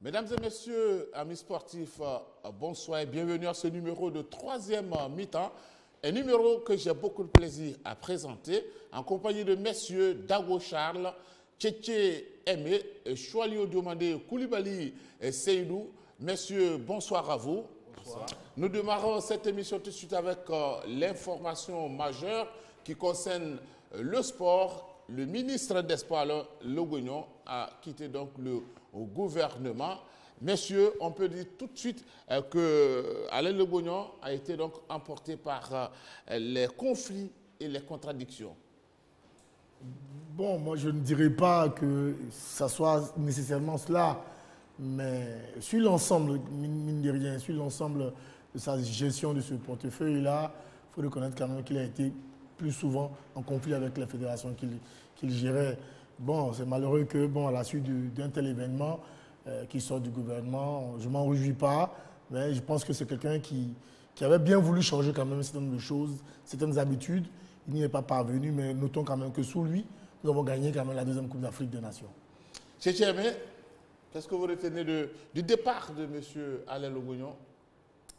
Mesdames et messieurs, amis sportifs, bonsoir et bienvenue à ce numéro de troisième mi-temps. Un numéro que j'ai beaucoup de plaisir à présenter en compagnie de messieurs Dago Charles, Tchétché Aimé, Choualio Diomandé, Koulibaly et Seydou. Messieurs, bonsoir à vous. Bonsoir. Nous démarrons cette émission tout de suite avec l'information majeure qui concerne le sport. Le ministre des Sports, Logognon, a quitté donc le gouvernement. Messieurs, on peut dire tout de suite que Alain Logognon a été donc emporté par les conflits et les contradictions. Bon, moi je ne dirais pas que ça soit nécessairement cela, mais sur l'ensemble, mine de rien, sur l'ensemble de sa gestion de ce portefeuille-là, il faut reconnaître quand même qu'il a été plus souvent en conflit avec la fédération qu'il gérait. Bon, c'est malheureux que, bon, à la suite d'un tel événement qui sort du gouvernement, je ne m'en réjouis pas, mais je pense que c'est quelqu'un qui avait bien voulu changer quand même certaines choses, certaines habitudes. Il n'y est pas parvenu, mais notons quand même que sous lui, nous avons gagné quand même la deuxième Coupe d'Afrique des Nations. Tchétché Aimé, qu'est-ce que vous retenez du départ de M. Alain Logognon?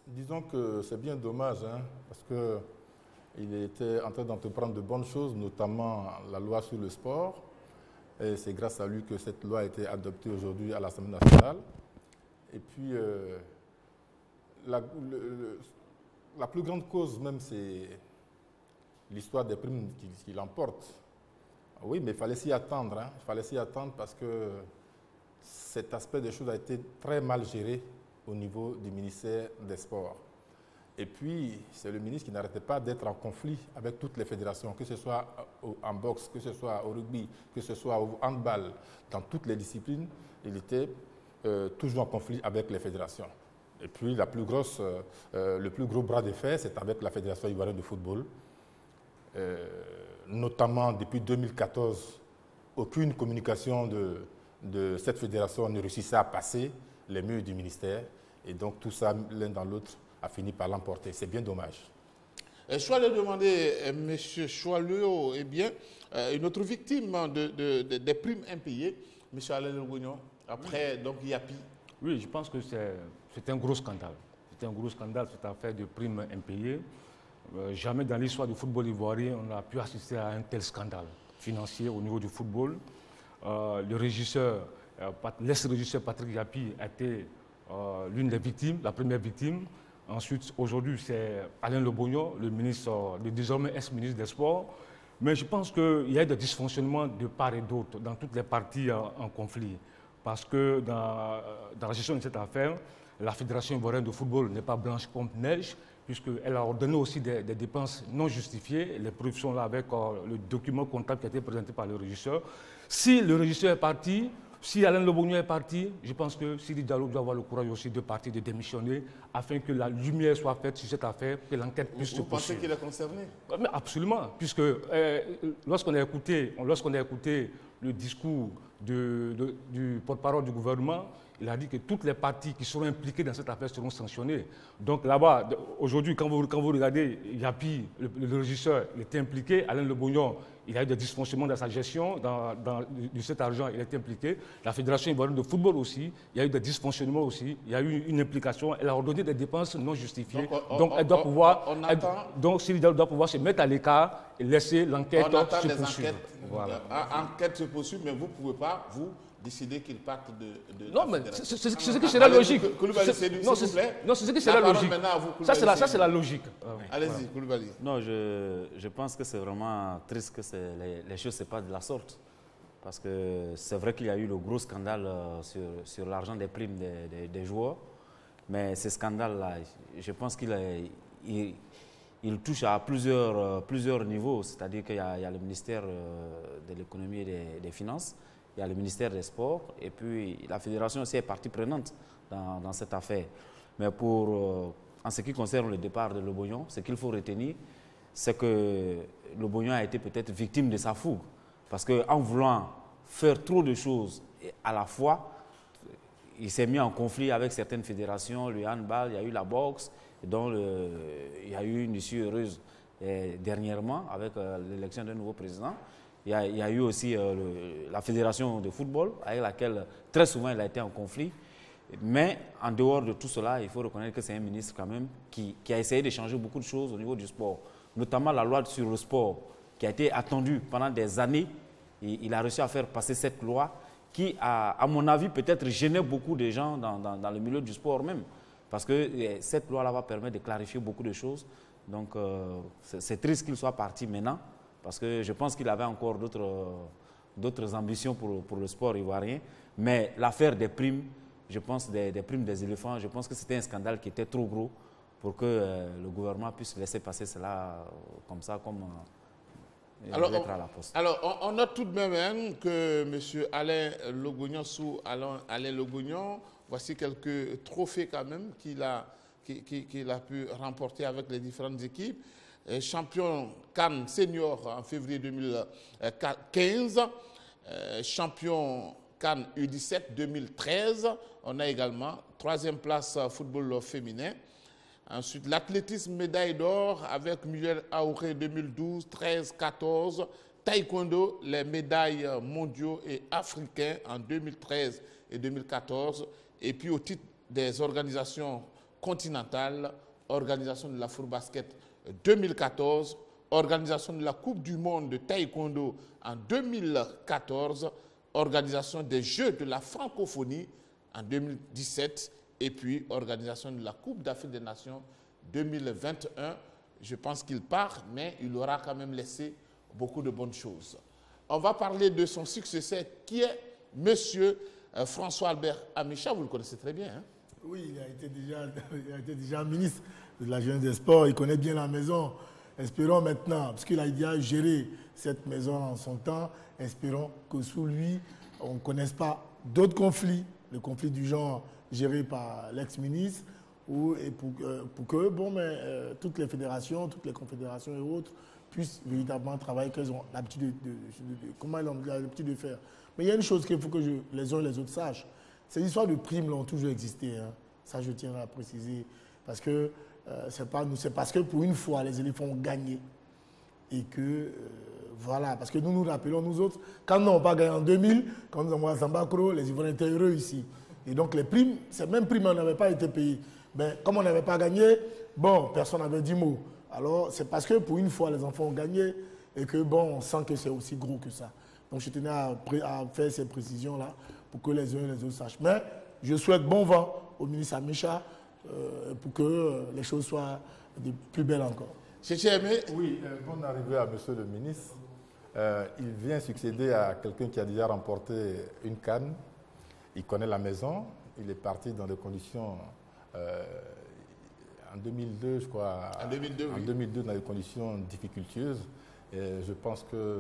Disons que c'est bien dommage, hein, parce qu'il était en train d'entreprendre de bonnes choses, notamment la loi sur le sport. Et c'est grâce à lui que cette loi a été adoptée aujourd'hui à l'Assemblée nationale. Et puis, la plus grande cause même, c'est l'histoire des primes qui l'emporte. Oui, mais il fallait s'y attendre. Hein. Il fallait s'y attendre parce que cet aspect des choses a été très mal géré au niveau du ministère des Sports. Et puis, c'est le ministre qui n'arrêtait pas d'être en conflit avec toutes les fédérations, que ce soit en boxe, que ce soit au rugby, que ce soit au handball. Dans toutes les disciplines, il était toujours en conflit avec les fédérations. Et puis, le plus gros bras de fer, c'est avec la Fédération ivoirienne de football. Notamment, depuis 2014, aucune communication de cette fédération ne réussissait à passer les murs du ministère. Et donc, tout ça, l'un dans l'autre, a fini par l'emporter. C'est bien dommage. Choualio demandait, M. Choualio, eh bien, une autre victime des primes impayées, M. Alain Logognon, après donc Yapi. Oui, je pense que c'est un gros scandale. C'est un gros scandale, cette affaire de primes impayées. Jamais dans l'histoire du football ivoirien, on n'a pu assister à un tel scandale financier au niveau du football. Le régisseur, l'ex-régisseur Patrick Yapi a été l'une des victimes, la première victime. Ensuite, aujourd'hui, c'est Alain Logognon, le désormais ex-ministre des Sports. Mais je pense qu'il y a des dysfonctionnements de part et d'autre dans toutes les parties en conflit. Parce que dans la gestion de cette affaire, la Fédération ivoirienne de football n'est pas blanche comme neige, puisqu'elle a ordonné aussi des dépenses non justifiées. Les preuves sont là avec le document comptable qui a été présenté par le régisseur. Si le régisseur est parti, si Alain Logognon est parti, je pense que Sidi Diallo doit avoir le courage aussi de partir, de démissionner, afin que la lumière soit faite sur cette affaire, que l'enquête puisse se poursuivre. Vous pensez qu'il est concerné? Mais absolument, puisque lorsqu'on a écouté le discours du porte-parole du gouvernement, il a dit que toutes les parties qui seront impliquées dans cette affaire seront sanctionnées. Donc là-bas, aujourd'hui, quand vous regardez Yapi, le régisseur, il était impliqué, Alain Logognon, il a eu des dysfonctionnements dans sa gestion, de cet argent, il était impliqué. La Fédération ivoirienne de football aussi, il y a eu des dysfonctionnements aussi, il y a eu une implication, elle a ordonné des dépenses non justifiées. Donc elle doit pouvoir, Sidi Diallo doit pouvoir se mettre à l'écart et laisser l'enquête se poursuivre. Voilà. Enquête se poursuit, mais vous ne pouvez pas, vous, décider qu'il parte de non, mais c'est ce qui serait logique. Non, c'est ce qui serait logique. Ça, c'est la logique. Allez-y, Koulibaly. Non, je pense que c'est vraiment triste que les choses ne se passent de la sorte. Parce que c'est vrai qu'il y a eu le gros scandale sur l'argent des primes des joueurs. Mais ce scandale-là, je pense qu'il touche à plusieurs niveaux. C'est-à-dire qu'il y a le ministère de l'économie et des finances. Il y a le ministère des Sports et puis la fédération aussi est partie prenante dans cette affaire. Mais en ce qui concerne le départ de Logognon, ce qu'il faut retenir, c'est que Logognon a été peut-être victime de sa fougue. Parce qu'en voulant faire trop de choses à la fois, il s'est mis en conflit avec certaines fédérations, le handball, il y a eu la boxe, dont il y a eu une issue heureuse dernièrement avec l'élection d'un nouveau président. Il y a eu aussi la fédération de football avec laquelle très souvent il a été en conflit. Mais en dehors de tout cela, il faut reconnaître que c'est un ministre quand même qui a essayé de changer beaucoup de choses au niveau du sport, notamment la loi sur le sport qui a été attendue pendant des années. Et il a réussi à faire passer cette loi qui, à mon avis, peut-être gênait beaucoup de gens dans le milieu du sport même. Parce que cette loi-là va permettre de clarifier beaucoup de choses. Donc, c'est triste qu'il soit parti maintenant, parce que je pense qu'il avait encore d'autres ambitions pour le sport ivoirien. Mais l'affaire des primes, je pense, des primes des éléphants, je pense que c'était un scandale qui était trop gros pour que le gouvernement puisse laisser passer cela comme ça, comme lettre à la poste. Alors, on note tout de même hein, que M. Alain Logognon, sous Alain Logognon, voici quelques trophées quand même qu'il a pu remporter avec les différentes équipes. Champion CAN senior en février 2015, champion CAN U17 2013. On a également 3e place football féminin. Ensuite, l'athlétisme médaille d'or avec Miguel Aouré 2012, 13, 14. Taekwondo, les médailles mondiaux et africains en 2013 et 2014. Et puis au titre des organisations continentales, organisation de la Fourbasket 2014, organisation de la Coupe du monde de Taekwondo en 2014, organisation des Jeux de la francophonie en 2017 et puis organisation de la Coupe d'Afrique des Nations 2021. Je pense qu'il part, mais il aura quand même laissé beaucoup de bonnes choses. On va parler de son successeur qui est M. François Albert Amicha, vous le connaissez très bien. Hein? Oui, il a été déjà ministre de la Jeunesse des Sports, il connaît bien la maison. Espérons maintenant, parce qu'il a déjà géré cette maison en son temps, espérons que sous lui, on ne connaisse pas d'autres conflits, le conflit du genre géré par l'ex-ministre, et pour que toutes les fédérations, toutes les confédérations et autres puissent véritablement travailler, qu'elles ont l'habitude comment elles ont l'habitude de faire. Mais il y a une chose qu'il faut que les uns et les autres sachent. Ces histoires de primes ont toujours existé. Hein. Ça, je tiens à préciser. Parce que c'est parce que pour une fois, les éléphants ont gagné. Et que, voilà. Parce que nous rappelons, nous autres, quand nous n'avons pas gagné en 2000, quand nous avons à Zambacro, les Ivoiriens étaient heureux ici. Et donc, les primes, ces mêmes primes n'avaient pas été payées. Mais comme on n'avait pas gagné, bon, personne n'avait dit mot. Alors, c'est parce que pour une fois, les enfants ont gagné et que, bon, on sent que c'est aussi gros que ça. Donc, je tenais à faire ces précisions-là pour que les uns et les autres sachent. Mais je souhaite bon vent au ministre Amicha pour que les choses soient de plus belles encore. Oui, bonne arrivée à monsieur le ministre. Il vient succéder à quelqu'un qui a déjà remporté une CAN. Il connaît la maison. Il est parti dans des conditions... en 2002, je crois. En 2002, oui. En 2002, dans des conditions difficultueuses. Et je pense que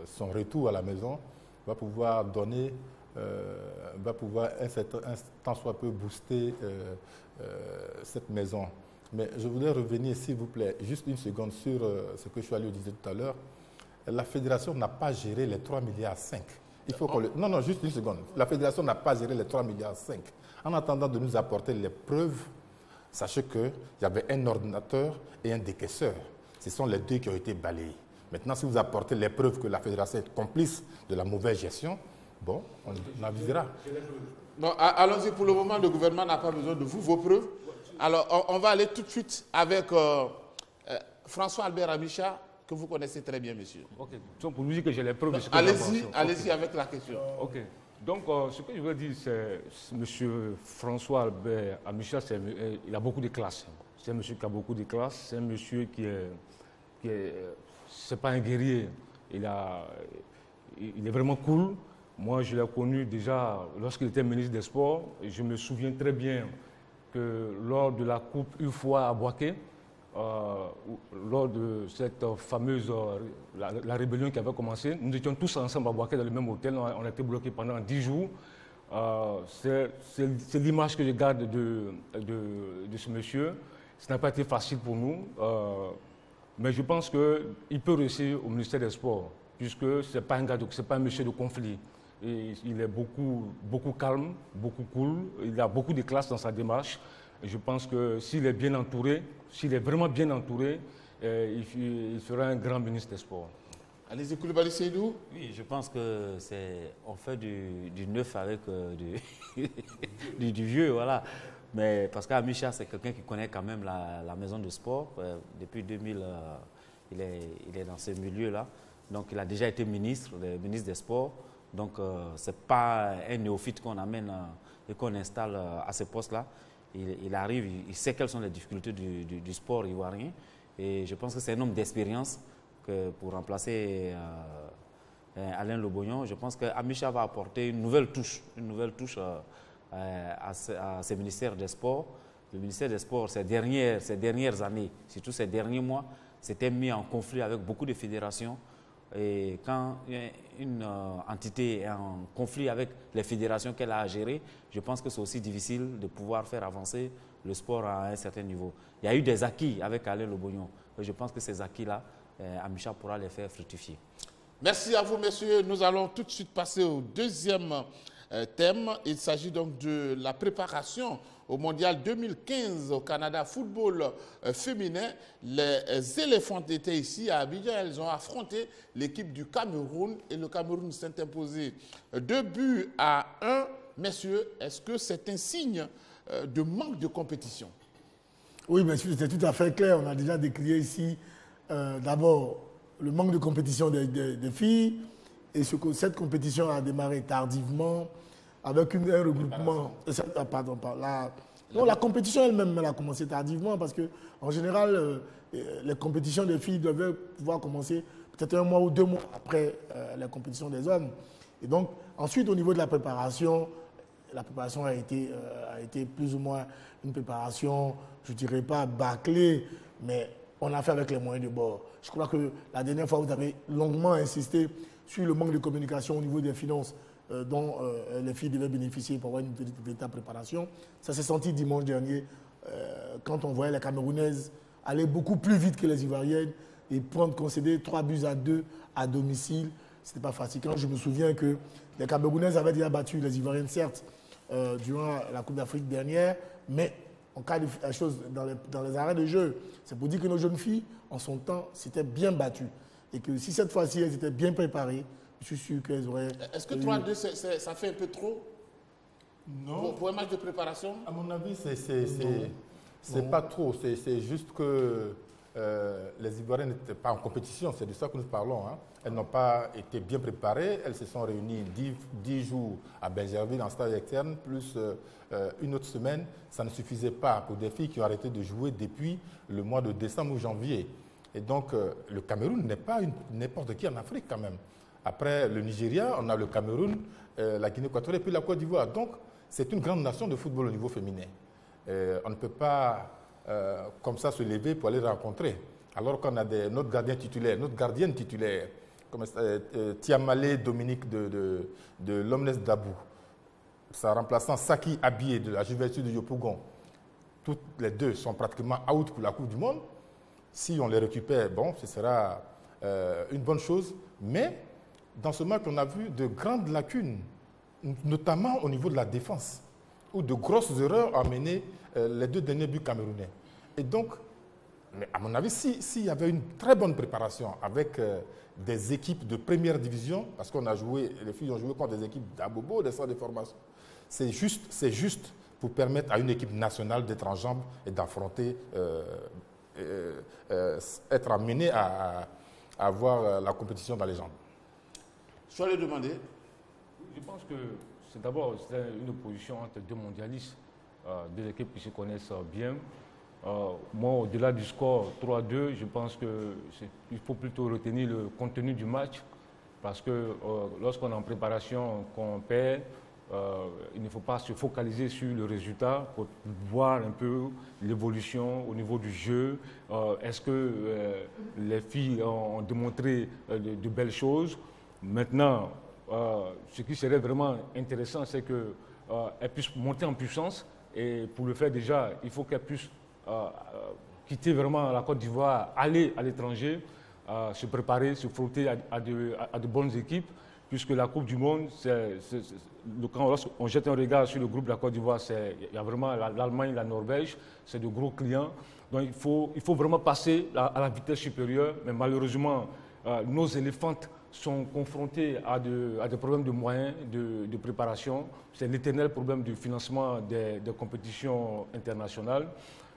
son retour à la maison va pouvoir donner, va pouvoir un tant soit peu booster cette maison. Mais je voudrais revenir, s'il vous plaît, juste une seconde sur ce que Choualio disait tout à l'heure. La fédération n'a pas géré les 3,5 milliards. Il faut qu'on Non, non, juste une seconde. La fédération n'a pas géré les 3,5 milliards. En attendant de nous apporter les preuves, sachez qu'il y avait un ordinateur et un décaisseur. Ce sont les deux qui ont été balayés. Maintenant, si vous apportez les preuves que la fédération est complice de la mauvaise gestion, bon, on avisera. Bon, allons-y. Pour le moment, le gouvernement n'a pas besoin de vous, vos preuves. Alors, on va aller tout de suite avec François Albert Amicha, que vous connaissez très bien, monsieur. Ok. Donc, pour vous dire que j'ai les preuves de ce que allez-y avec la question. Ok. Donc, ce que je veux dire, c'est monsieur François Albert Amicha, il a beaucoup de classe. C'est un monsieur qui a beaucoup de classe. C'est un monsieur qui est c'est pas un guerrier. Il est vraiment cool. Moi, je l'ai connu déjà lorsqu'il était ministre des Sports. Et je me souviens très bien que lors de la Coupe UFOA à Boaké, lors de cette fameuse la rébellion qui avait commencé, nous étions tous ensemble à Boaké dans le même hôtel. On a été bloqués pendant 10 jours. C'est l'image que je garde de ce monsieur. Ce n'a pas été facile pour nous. Mais je pense qu'il peut réussir au ministère des Sports, puisque ce n'est pas un gars, c'est pas un monsieur de conflit. Et il est beaucoup calme, beaucoup cool, il a beaucoup de classe dans sa démarche. Et je pense que s'il est bien entouré, s'il est vraiment bien entouré, il sera un grand ministre des Sports. Allez-y, Koulibaly Seydou. Oui, je pense que on fait du neuf avec du vieux, voilà. Mais parce qu'Amicha, c'est quelqu'un qui connaît quand même la maison de sport. Depuis 2000, il est dans ce milieu-là. Donc, il a déjà été ministre des Sports. Donc, ce n'est pas un néophyte qu'on amène et qu'on installe à ce poste-là. Il arrive, il sait quelles sont les difficultés du sport ivoirien. Et je pense que c'est un homme d'expérience pour remplacer Alain Lobognon. Je pense qu'Amicha va apporter une nouvelle touche à ce ministère des Sports. Le ministère des Sports, ces dernières années, surtout ces derniers mois, s'était mis en conflit avec beaucoup de fédérations. Et quand une entité est en conflit avec les fédérations qu'elle a à gérer, je pense que c'est aussi difficile de pouvoir faire avancer le sport à un certain niveau. Il y a eu des acquis avec Alain Lobognon. Je pense que ces acquis-là, Amicha pourra les faire fructifier. Merci à vous, messieurs. Nous allons tout de suite passer au deuxième thème. Il s'agit donc de la préparation au Mondial 2015 au Canada football féminin. Les éléphantes étaient ici à Abidjan. Elles ont affronté l'équipe du Cameroun et le Cameroun s'est imposé 2-1. Messieurs, est-ce que c'est un signe de manque de compétition? Oui, bien sûr, c'est tout à fait clair. On a déjà décrié ici d'abord le manque de compétition des filles et cette compétition a démarré tardivement avec un regroupement. La compétition elle-même elle a commencé tardivement parce qu'en général, les compétitions des filles devaient pouvoir commencer peut-être 1 mois ou 2 mois après la compétition des hommes. Et donc, ensuite, au niveau de la préparation a été plus ou moins une préparation, je ne dirais pas bâclée, mais on a fait avec les moyens de bord. Je crois que la dernière fois, vous avez longuement insisté sur le manque de communication au niveau des finances dont les filles devaient bénéficier pour avoir une véritable préparation. Ça s'est senti dimanche dernier quand on voyait les Camerounaises aller beaucoup plus vite que les Ivoiriennes et concéder 3-2 à domicile. Ce n'était pas facile. Quand je me souviens que les Camerounaises avaient déjà battu les Ivoiriennes, certes, durant la Coupe d'Afrique dernière, mais en cas de chose dans les arrêts de jeu, c'est pour dire que nos jeunes filles, en son temps, s'étaient bien battues. Et que si cette fois-ci, elles étaient bien préparées, je suis sûr qu'elles auraient... Est-ce que 3-2, ça fait un peu trop? Non. Pour un match de préparation? À mon avis, c'est pas trop. C'est juste que les Ivoiriennes n'étaient pas en compétition. C'est de ça que nous parlons. Hein. Elles n'ont pas été bien préparées. Elles se sont réunies 10 jours à Bergerville en stage externe, plus une autre semaine. Ça ne suffisait pas pour des filles qui ont arrêté de jouer depuis le mois de décembre ou janvier. Et donc, le Cameroun n'est pas n'importe qui en Afrique quand même. Après le Nigeria, on a le Cameroun, la Guinée équatoriale et puis la Côte d'Ivoire. Donc, c'est une grande nation de football au niveau féminin. On ne peut pas, comme ça, se lever pour aller rencontrer. Alors qu'on a notre gardienne titulaire, comme Tiamale Dominique de l'Omnes d'Abou, sa remplaçant Saki Abié de la Juventus de Yopougon. Toutes les deux sont pratiquement out pour la Coupe du Monde. Si on les récupère, bon, ce sera une bonne chose. Mais dans ce match, on a vu de grandes lacunes, notamment au niveau de la défense, où de grosses erreurs ont mené les 2 derniers buts camerounais. Et donc, mais à mon avis, s'il y avait une très bonne préparation avec des équipes de première division, parce qu'on a joué, les filles ont joué contre des équipes d'Abobo, des centres de formation, c'est juste pour permettre à une équipe nationale d'être en jambes et d'affronter, être amenée à avoir la compétition dans les jambes. Soyez demandé. Je pense que c'est d'abord une opposition entre 2 mondialistes, 2 équipes qui se connaissent bien. Moi, au-delà du score 3-2, je pense qu'il faut plutôt retenir le contenu du match parce que lorsqu'on est en préparation, qu'on perd, il ne faut pas se focaliser sur le résultat pour voir un peu l'évolution au niveau du jeu. Est-ce que les filles ont démontré de belles choses? Maintenant, ce qui serait vraiment intéressant, c'est qu'elles puissent monter en puissance et pour le faire déjà, il faut qu'elles puissent quitter vraiment la Côte d'Ivoire, aller à l'étranger, se préparer, se frotter à de bonnes équipes, puisque la Coupe du Monde, lorsqu'on jette un regard sur le groupe de la Côte d'Ivoire, il y a vraiment l'Allemagne, la Norvège, c'est de gros clients. Donc il faut vraiment passer à la vitesse supérieure, mais malheureusement, nos éléphantes sont confrontés à des problèmes de moyens, de préparation. C'est l'éternel problème du financement des compétitions internationales.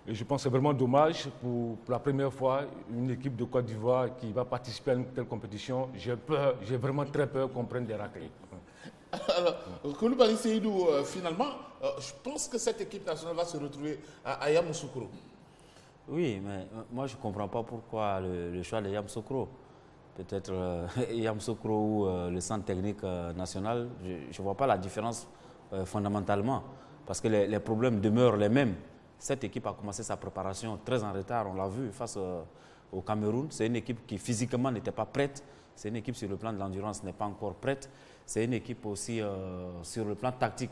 Et je pense que c'est vraiment dommage pour la première fois une équipe de Côte d'Ivoire qui va participer à une telle compétition. J'ai vraiment très peur qu'on prenne des raclées. Alors, Koulibaly Seydou, finalement, je pense que cette équipe nationale va se retrouver à Yamoussoukro. Oui, mais moi je ne comprends pas pourquoi le choix de Yamoussoukro. Peut-être Yamoussoukro ou le centre technique national, je ne vois pas la différence fondamentalement. Parce que les problèmes demeurent les mêmes. Cette équipe a commencé sa préparation très en retard, on l'a vu, face au Cameroun. C'est une équipe qui physiquement n'était pas prête. C'est une équipe sur le plan de l'endurance n'est pas encore prête. C'est une équipe aussi sur le plan tactique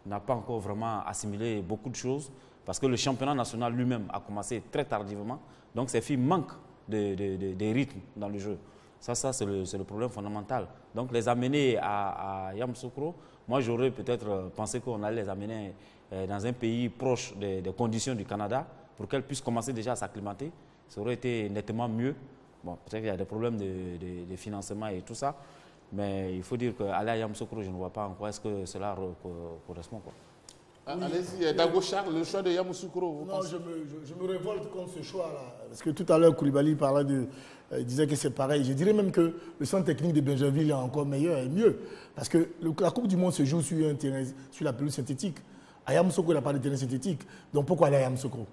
n'a pas encore vraiment assimilé beaucoup de choses. Parce que le championnat national lui-même a commencé très tardivement. Donc ces filles manquent de rythme dans le jeu. Ça c'est le problème fondamental. Donc les amener à Yamoussoukro, moi j'aurais peut-être pensé qu'on allait les amener dans un pays proche des conditions du Canada pour qu'elles puissent commencer déjà à s'acclimater. Ça aurait été nettement mieux. Bon, peut-être qu'il y a des problèmes de financement et tout ça. Mais il faut dire qu'aller à Yamoussoukro, je ne vois pas en quoi est-ce que cela correspond, quoi. Oui. Allez-y, Dago Charles, le choix de Yamoussoukro. Non, je me révolte contre ce choix-là. Parce que tout à l'heure, Koulibaly disait que c'est pareil. Je dirais même que le centre technique de Benjerville est encore meilleur et mieux. Parce que la Coupe du Monde se joue sur un terrain, sur la pelouse synthétique. À Yamoussoukro, il n'y a pas de terrain synthétique. Donc pourquoi aller à Yamoussoukro?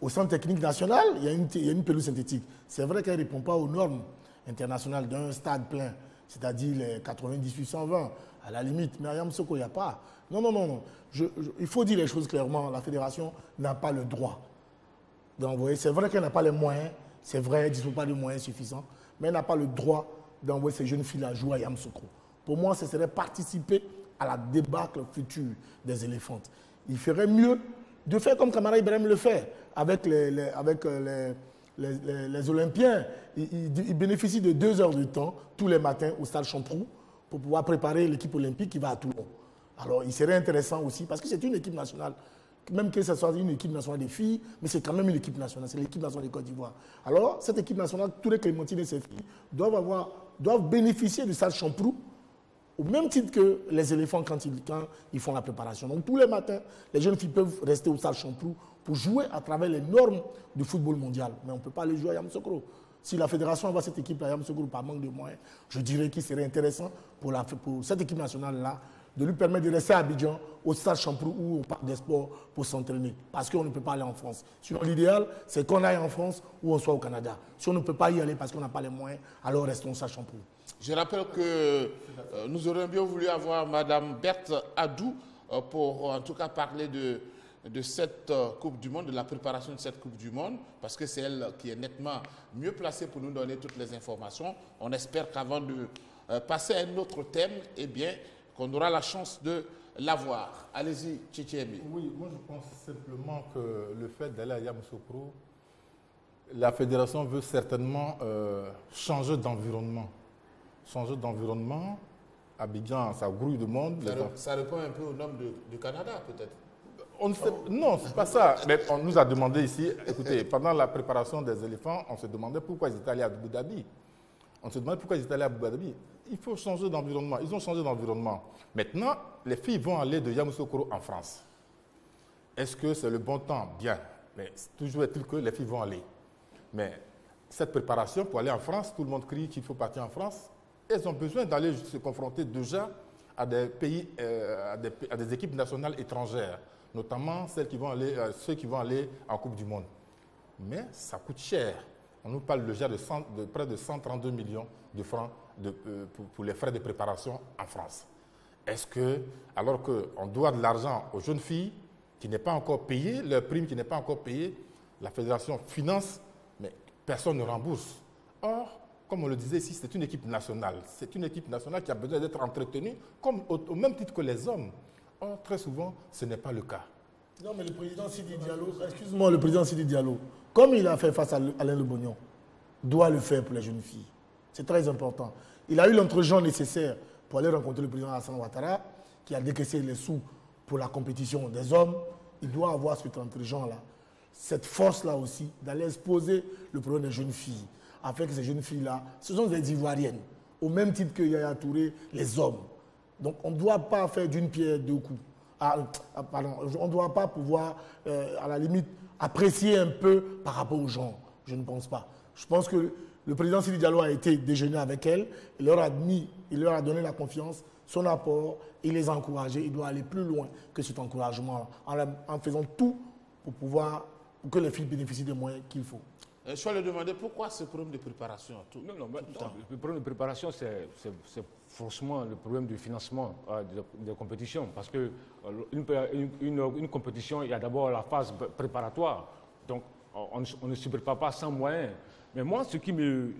Au centre technique national, il y a une pelouse synthétique. C'est vrai qu'elle ne répond pas aux normes internationales d'un stade plein, c'est-à-dire les 98-120, à la limite. Mais à Yamoussoukro, il n'y a pas. Non. Il faut dire les choses clairement. La fédération n'a pas le droit d'envoyer. C'est vrai qu'elle n'a pas les moyens. C'est vrai, elle ne dispose pas de moyens suffisants. Mais elle n'a pas le droit d'envoyer ces jeunes filles-là jouer à Yamoussoukro. Pour moi, ce serait participer à la débâcle future des éléphantes. Il ferait mieux de faire comme Kamara Ibrahim le fait avec les Olympiens. Ils bénéficient de 2 heures de temps tous les matins au stade Champroux pour pouvoir préparer l'équipe olympique qui va à Toulon. Alors, il serait intéressant aussi, parce que c'est une équipe nationale, même que ce soit une équipe nationale des filles, mais c'est quand même une équipe nationale, c'est l'équipe nationale de Côte d'Ivoire. Alors, cette équipe nationale, tous les Clémentines et ses filles doivent bénéficier du stade Champroux, au même titre que les éléphants quand ils font la préparation. Donc, tous les matins, les jeunes filles peuvent rester au stade Champroux pour jouer à travers les normes du football mondial. Mais on ne peut pas aller jouer à Yamoussoukro. Si la fédération envoie cette équipe à Yamoussoukro par manque de moyens, je dirais qu'il serait intéressant pour cette équipe nationale-là de lui permettre de rester à Abidjan, au stade Champroux ou au parc des sports pour s'entraîner. Parce qu'on ne peut pas aller en France. Sinon, l'idéal, c'est qu'on aille en France ou on soit au Canada. Si on ne peut pas y aller parce qu'on n'a pas les moyens, alors restons au stade Champroux. Je rappelle que nous aurions bien voulu avoir Mme Berthe Adou pour en tout cas parler de cette Coupe du Monde, de la préparation de cette Coupe du Monde, parce que c'est elle qui est nettement mieux placée pour nous donner toutes les informations. On espère qu'avant de passer à un autre thème, eh bien, qu'on aura la chance de l'avoir. Allez-y, Tchétchémi. Oui, moi je pense simplement que le fait d'aller à Yamoussoukro, la fédération veut certainement changer d'environnement. Changer d'environnement, Abidjan, ça grouille de monde. Ça répond un peu au nom du Canada, peut-être. On ne sait, non, c'est pas ça. Mais on nous a demandé ici, écoutez, pendant la préparation des éléphants, on se demandait pourquoi ils étaient allés à Abu Dhabi. On se demandait pourquoi ils étaient allés à Abu Dhabi. Il faut changer d'environnement. Ils ont changé d'environnement. Maintenant, les filles vont aller de Yamoussoukro en France. Est-ce que c'est le bon temps? Bien. Mais toujours est-il que les filles vont aller. Mais cette préparation pour aller en France, tout le monde crie qu'il faut partir en France. Elles ont besoin d'aller se confronter déjà à des pays, à des équipes nationales étrangères, notamment ceux qui vont aller en Coupe du Monde. Mais ça coûte cher. On nous parle déjà de près de 132 millions de francs pour les frais de préparation en France. Est-ce que, alors qu'on doit de l'argent aux jeunes filles qui n'est pas encore payé, leur prime qui n'est pas encore payée, la fédération finance, mais personne ne rembourse. Or, comme on le disait ici, c'est une équipe nationale. C'est une équipe nationale qui a besoin d'être entretenue comme au même titre que les hommes. Or, très souvent, ce n'est pas le cas. Non, mais le président Sidi Diallo, excuse-moi, le président Sidi Diallo, comme il a fait face à Alain Le Bognon, doit le faire pour les jeunes filles. C'est très important. Il a eu l'entre-gens nécessaire pour aller rencontrer le président Hassan Ouattara, qui a décaissé les sous pour la compétition des hommes. Il doit avoir cet entre-gens-là, cette force-là aussi, d'aller exposer le problème des jeunes filles. à faire que ces jeunes filles-là, ce sont des Ivoiriennes, au même titre que Yaya Touré, les hommes. Donc on ne doit pas faire d'une pierre deux coups. Pardon, on ne doit pas pouvoir, à la limite, apprécier un peu par rapport aux gens. Je ne pense pas. Je pense que le président Sidi Diallo a été déjeuner avec elles, il leur a donné la confiance, son apport, il les a encouragés. Il doit aller plus loin que cet encouragement en faisant tout pour que les filles bénéficient des moyens qu'il faut. Je vais lui demander pourquoi ce problème de préparation Non, le problème de préparation, c'est forcément le problème du financement des compétitions. Parce qu'une compétition, il y a d'abord la phase préparatoire. Donc, on ne se prépare pas sans moyens. Mais moi, ce qui me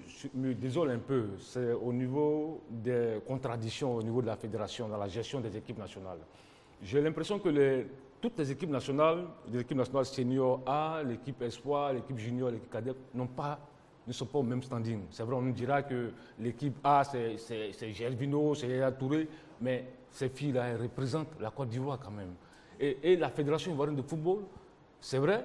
désole un peu, c'est au niveau des contradictions au niveau de la fédération dans la gestion des équipes nationales. J'ai l'impression que toutes les équipes nationales senior A, l'équipe espoir, l'équipe junior, l'équipe cadet, ne sont pas au même standing. C'est vrai, on nous dira que l'équipe A, c'est Gervinho, c'est Yaya Touré, mais ces filles-là, elles représentent la Côte d'Ivoire quand même. Et la Fédération ivoirienne de football, c'est vrai,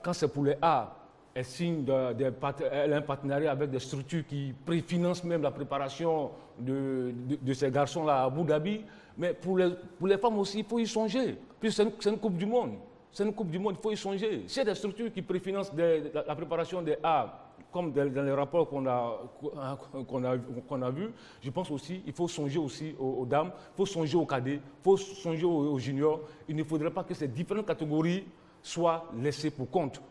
quand c'est pour les A, elle signe elle a un partenariat avec des structures qui préfinancent même la préparation de ces garçons-là à Abu Dhabi. Mais pour les femmes aussi, il faut y songer. Puis c'est une Coupe du Monde. C'est une Coupe du Monde, il faut y songer. S'il y a des structures qui préfinancent la préparation des A, comme dans les rapports qu'on a vus, je pense aussi qu'il faut songer aussi aux dames, il faut songer aux cadets, il faut songer aux juniors. Il ne faudrait pas que ces différentes catégories soient laissées pour compte.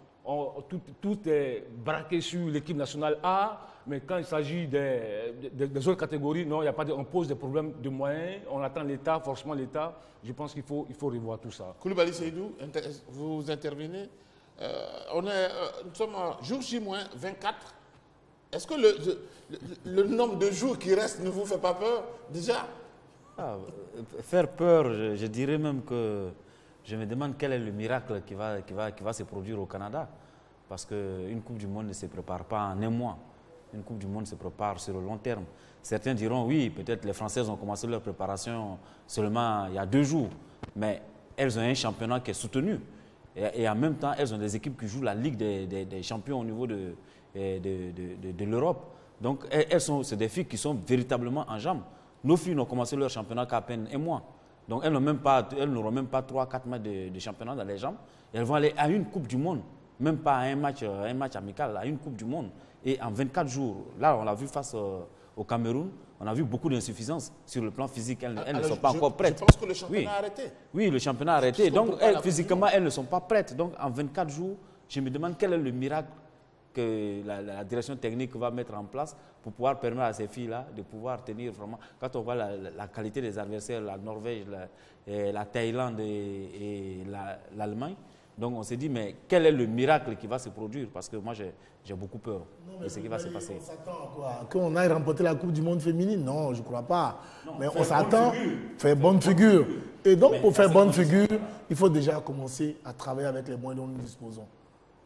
Tout est braqué sur l'équipe nationale A, mais quand il s'agit des autres catégories, non, on pose des problèmes de moyens, on attend l'État, forcément l'État. Je pense qu'il faut revoir tout ça. Koulibaly Seydou, vous intervenez. Nous sommes jour J-24. Est-ce que le nombre de jours qui restent ne vous fait pas peur déjà? Faire peur, je dirais même que je me demande quel est le miracle qui va se produire au Canada. Parce qu'une Coupe du Monde ne se prépare pas en un mois. Une Coupe du Monde se prépare sur le long terme. Certains diront, oui, peut-être les Françaises ont commencé leur préparation seulement il y a 2 jours. Mais elles ont un championnat qui est soutenu. Et en même temps, elles ont des équipes qui jouent la Ligue des champions au niveau de l'Europe. Donc, c'est des filles qui sont véritablement en jambes. Nos filles n'ont commencé leur championnat qu'à peine un mois. Donc, elles n'auront même pas 3-4 matchs de championnat dans les jambes. Et elles vont aller à une Coupe du Monde, même pas à un match amical, à une Coupe du Monde. Et en 24 jours, là, on l'a vu face au Cameroun, on a vu beaucoup d'insuffisances sur le plan physique. Elles ne sont pas encore prêtes. Je pense que le championnat a arrêté. Oui, le championnat a arrêté. Donc, physiquement, elles ne sont pas prêtes. Donc, en 24 jours, je me demande quel est le miracle que la direction technique va mettre en place pour pouvoir permettre à ces filles-là de pouvoir tenir vraiment. Quand on voit la qualité des adversaires, la Norvège, la Thaïlande et l'Allemagne, donc on s'est dit, mais quel est le miracle qui va se produire? Parce que moi, j'ai beaucoup peur de ce qui va se passer. On s'attend à quoi? Qu'on aille remporter la Coupe du Monde féminine? Non, je ne crois pas. Mais on s'attend à faire bonne figure. Et donc, pour faire bonne figure, il faut déjà commencer à travailler avec les moyens dont nous disposons.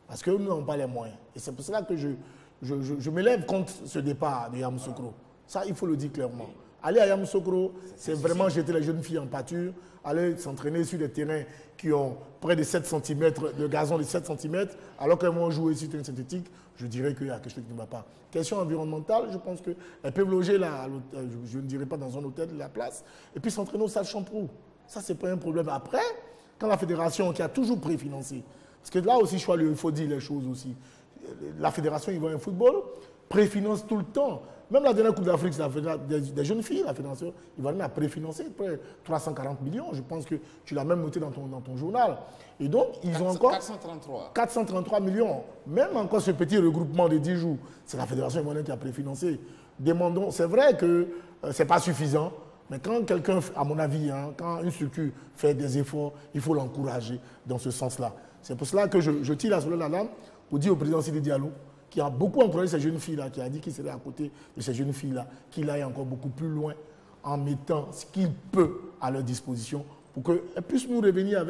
Parce que nous n'avons pas les moyens. Et c'est pour cela que je m'élève contre ce départ de Yamoussoukro. Ça, il faut le dire clairement. Aller à Yamoussoukro, c'est vraiment jeter les jeunes filles en pâture, aller s'entraîner sur des terrains qui ont près de 7 cm, de gazon de 7 cm, alors qu'elles vont jouer sur terrain synthétique, je dirais qu'il y a quelque chose qui ne va pas. Question environnementale, je pense qu'elles peuvent loger là, je ne dirais pas dans un hôtel de la place, et puis s'entraîner au Stade Champroux. Ça, ce n'est pas un problème. Après, quand la fédération qui a toujours préfinancé, parce que là aussi, il faut dire les choses aussi. La Fédération ivoirienne de football préfinance tout le temps. Même la dernière Coupe d'Afrique, des jeunes filles, la Fédération ivoirienne a préfinancé près de 340 millions. Je pense que tu l'as même noté dans ton journal. Et donc, ils ont encore 433 millions. Même encore ce petit regroupement de 10 jours, c'est la Fédération ivoirienne qui a préfinancé. Demandons, c'est vrai que ce n'est pas suffisant. Mais quand quelqu'un, à mon avis, quand une structure fait des efforts, il faut l'encourager dans ce sens-là. C'est pour cela que je tire la sonnette d'alarme pour dire au président Sidi Diallo, qui a beaucoup encouragé ces jeunes filles-là, qui a dit qu'il serait à côté de ces jeunes filles-là, qu'il aille encore beaucoup plus loin en mettant ce qu'il peut à leur disposition pour qu'elles puissent nous revenir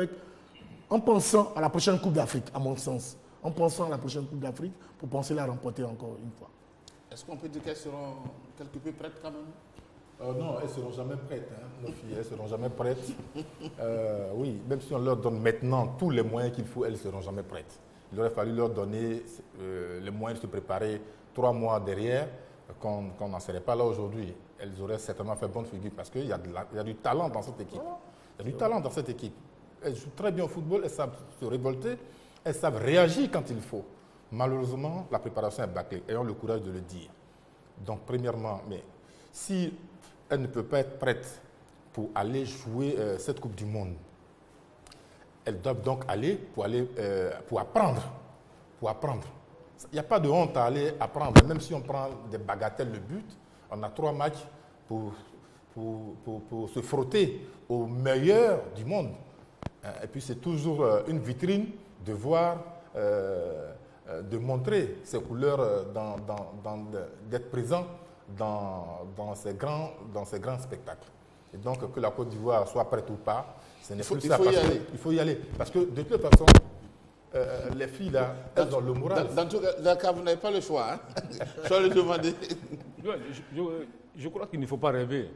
en pensant à la prochaine Coupe d'Afrique, à mon sens. En pensant à la prochaine Coupe d'Afrique pour penser la remporter encore une fois. Est-ce qu'on peut dire qu'elles seront quelque peu prêtes quand même? Non, elles ne seront jamais prêtes. Nos filles, elles ne seront jamais prêtes. Oui, même si on leur donne maintenant tous les moyens qu'il faut, elles ne seront jamais prêtes. Il aurait fallu leur donner les moyens de se préparer 3 mois derrière, qu'on n'en serait pas là aujourd'hui. Elles auraient certainement fait bonne figure parce qu'il y a du talent dans cette équipe. Il y a du talent dans cette équipe. Elles jouent très bien au football, elles savent se révolter, elles savent réagir quand il faut. Malheureusement, la préparation est bâclée. Ayons le courage de le dire. Donc, premièrement, mais si elle ne peut pas être prête pour aller jouer cette Coupe du Monde, elles doivent donc aller pour apprendre. Pour apprendre. Il n'y a pas de honte à aller apprendre. Même si on prend des bagatelles de but, on a 3 matchs pour se frotter aux meilleurs du monde. Et puis c'est toujours une vitrine de voir, de montrer ses couleurs, d'être présent dans ces grands spectacles. Et donc que la Côte d'Ivoire soit prête ou pas, ce n'est plus ça. Il faut y aller. Parce que de toute façon, les filles là, elles ont le moral. Dans tout cas, vous n'avez pas le choix. Hein? Je vais le demander. Je crois qu'il ne faut pas rêver.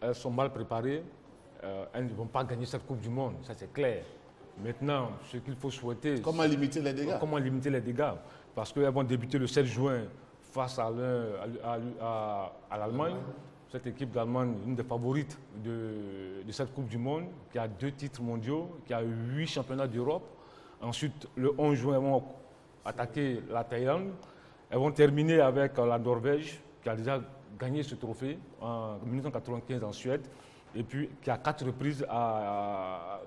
Elles sont mal préparées. Elles ne vont pas gagner cette Coupe du Monde, ça c'est clair. Maintenant, ce qu'il faut souhaiter... Comment limiter les dégâts? Comment limiter les dégâts? Parce qu'elles vont débuter le 7 juin face à l'Allemagne. Cette équipe d'Allemagne, une des favorites de cette Coupe du Monde, qui a 2 titres mondiaux, qui a 8 championnats d'Europe. Ensuite, le 11 juin, elles vont attaquer la Thaïlande. Elles vont terminer avec la Norvège, qui a déjà gagné ce trophée en 1995 en Suède, et puis qui a 4 reprises a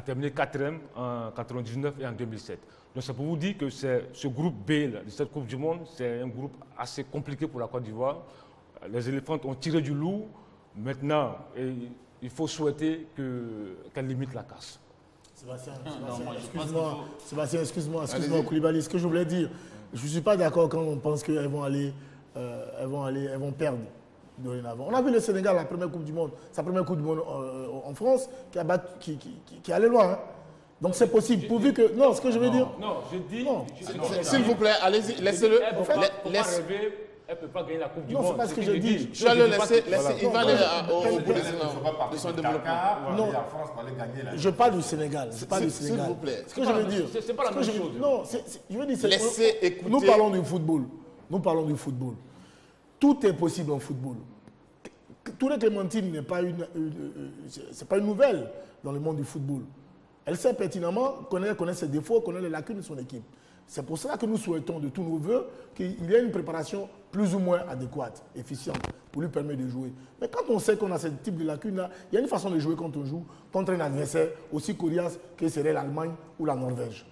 terminé 4e en 1999 et en 2007. Donc c'est pour vous dire que ce groupe B là, de cette Coupe du Monde, c'est un groupe assez compliqué pour la Côte d'Ivoire. Les éléphants ont tiré du loup. Maintenant, il faut souhaiter qu'elle limite la casse. Sébastien, excuse-moi, Koulibaly. Ce que je voulais dire, je ne suis pas d'accord quand on pense qu'elles vont elles vont perdre dorénavant. On a vu le Sénégal, la première Coupe du Monde, sa première Coupe du Monde en France, qui est allé loin. Hein. Donc c'est possible, pourvu que... Non, ce que je veux dire... Non, je dis... S'il vous plaît, allez-y, laissez-le. Elle ne peut pas gagner la Coupe du Monde. Non, c'est pas ce que je dis. Je vais le laisser, il va aller au bout de son développement. Non, je parle du Sénégal. S'il vous plaît. Ce que je veux dire... C'est pas la même chose. Non, je veux dire... Laissez écouter. Nous parlons du football. Tout est possible en football. Touré Clémentine n'est pas une nouvelle dans le monde du football. Elle sait pertinemment, connaît ses défauts, connaît les lacunes de son équipe. C'est pour cela que nous souhaitons de tous nos voeux qu'il y ait une préparation plus ou moins adéquate, efficiente, pour lui permettre de jouer. Mais quand on sait qu'on a ce type de lacunes-là, il y a une façon de jouer quand on joue contre un adversaire aussi coriace que serait l'Allemagne ou la Norvège.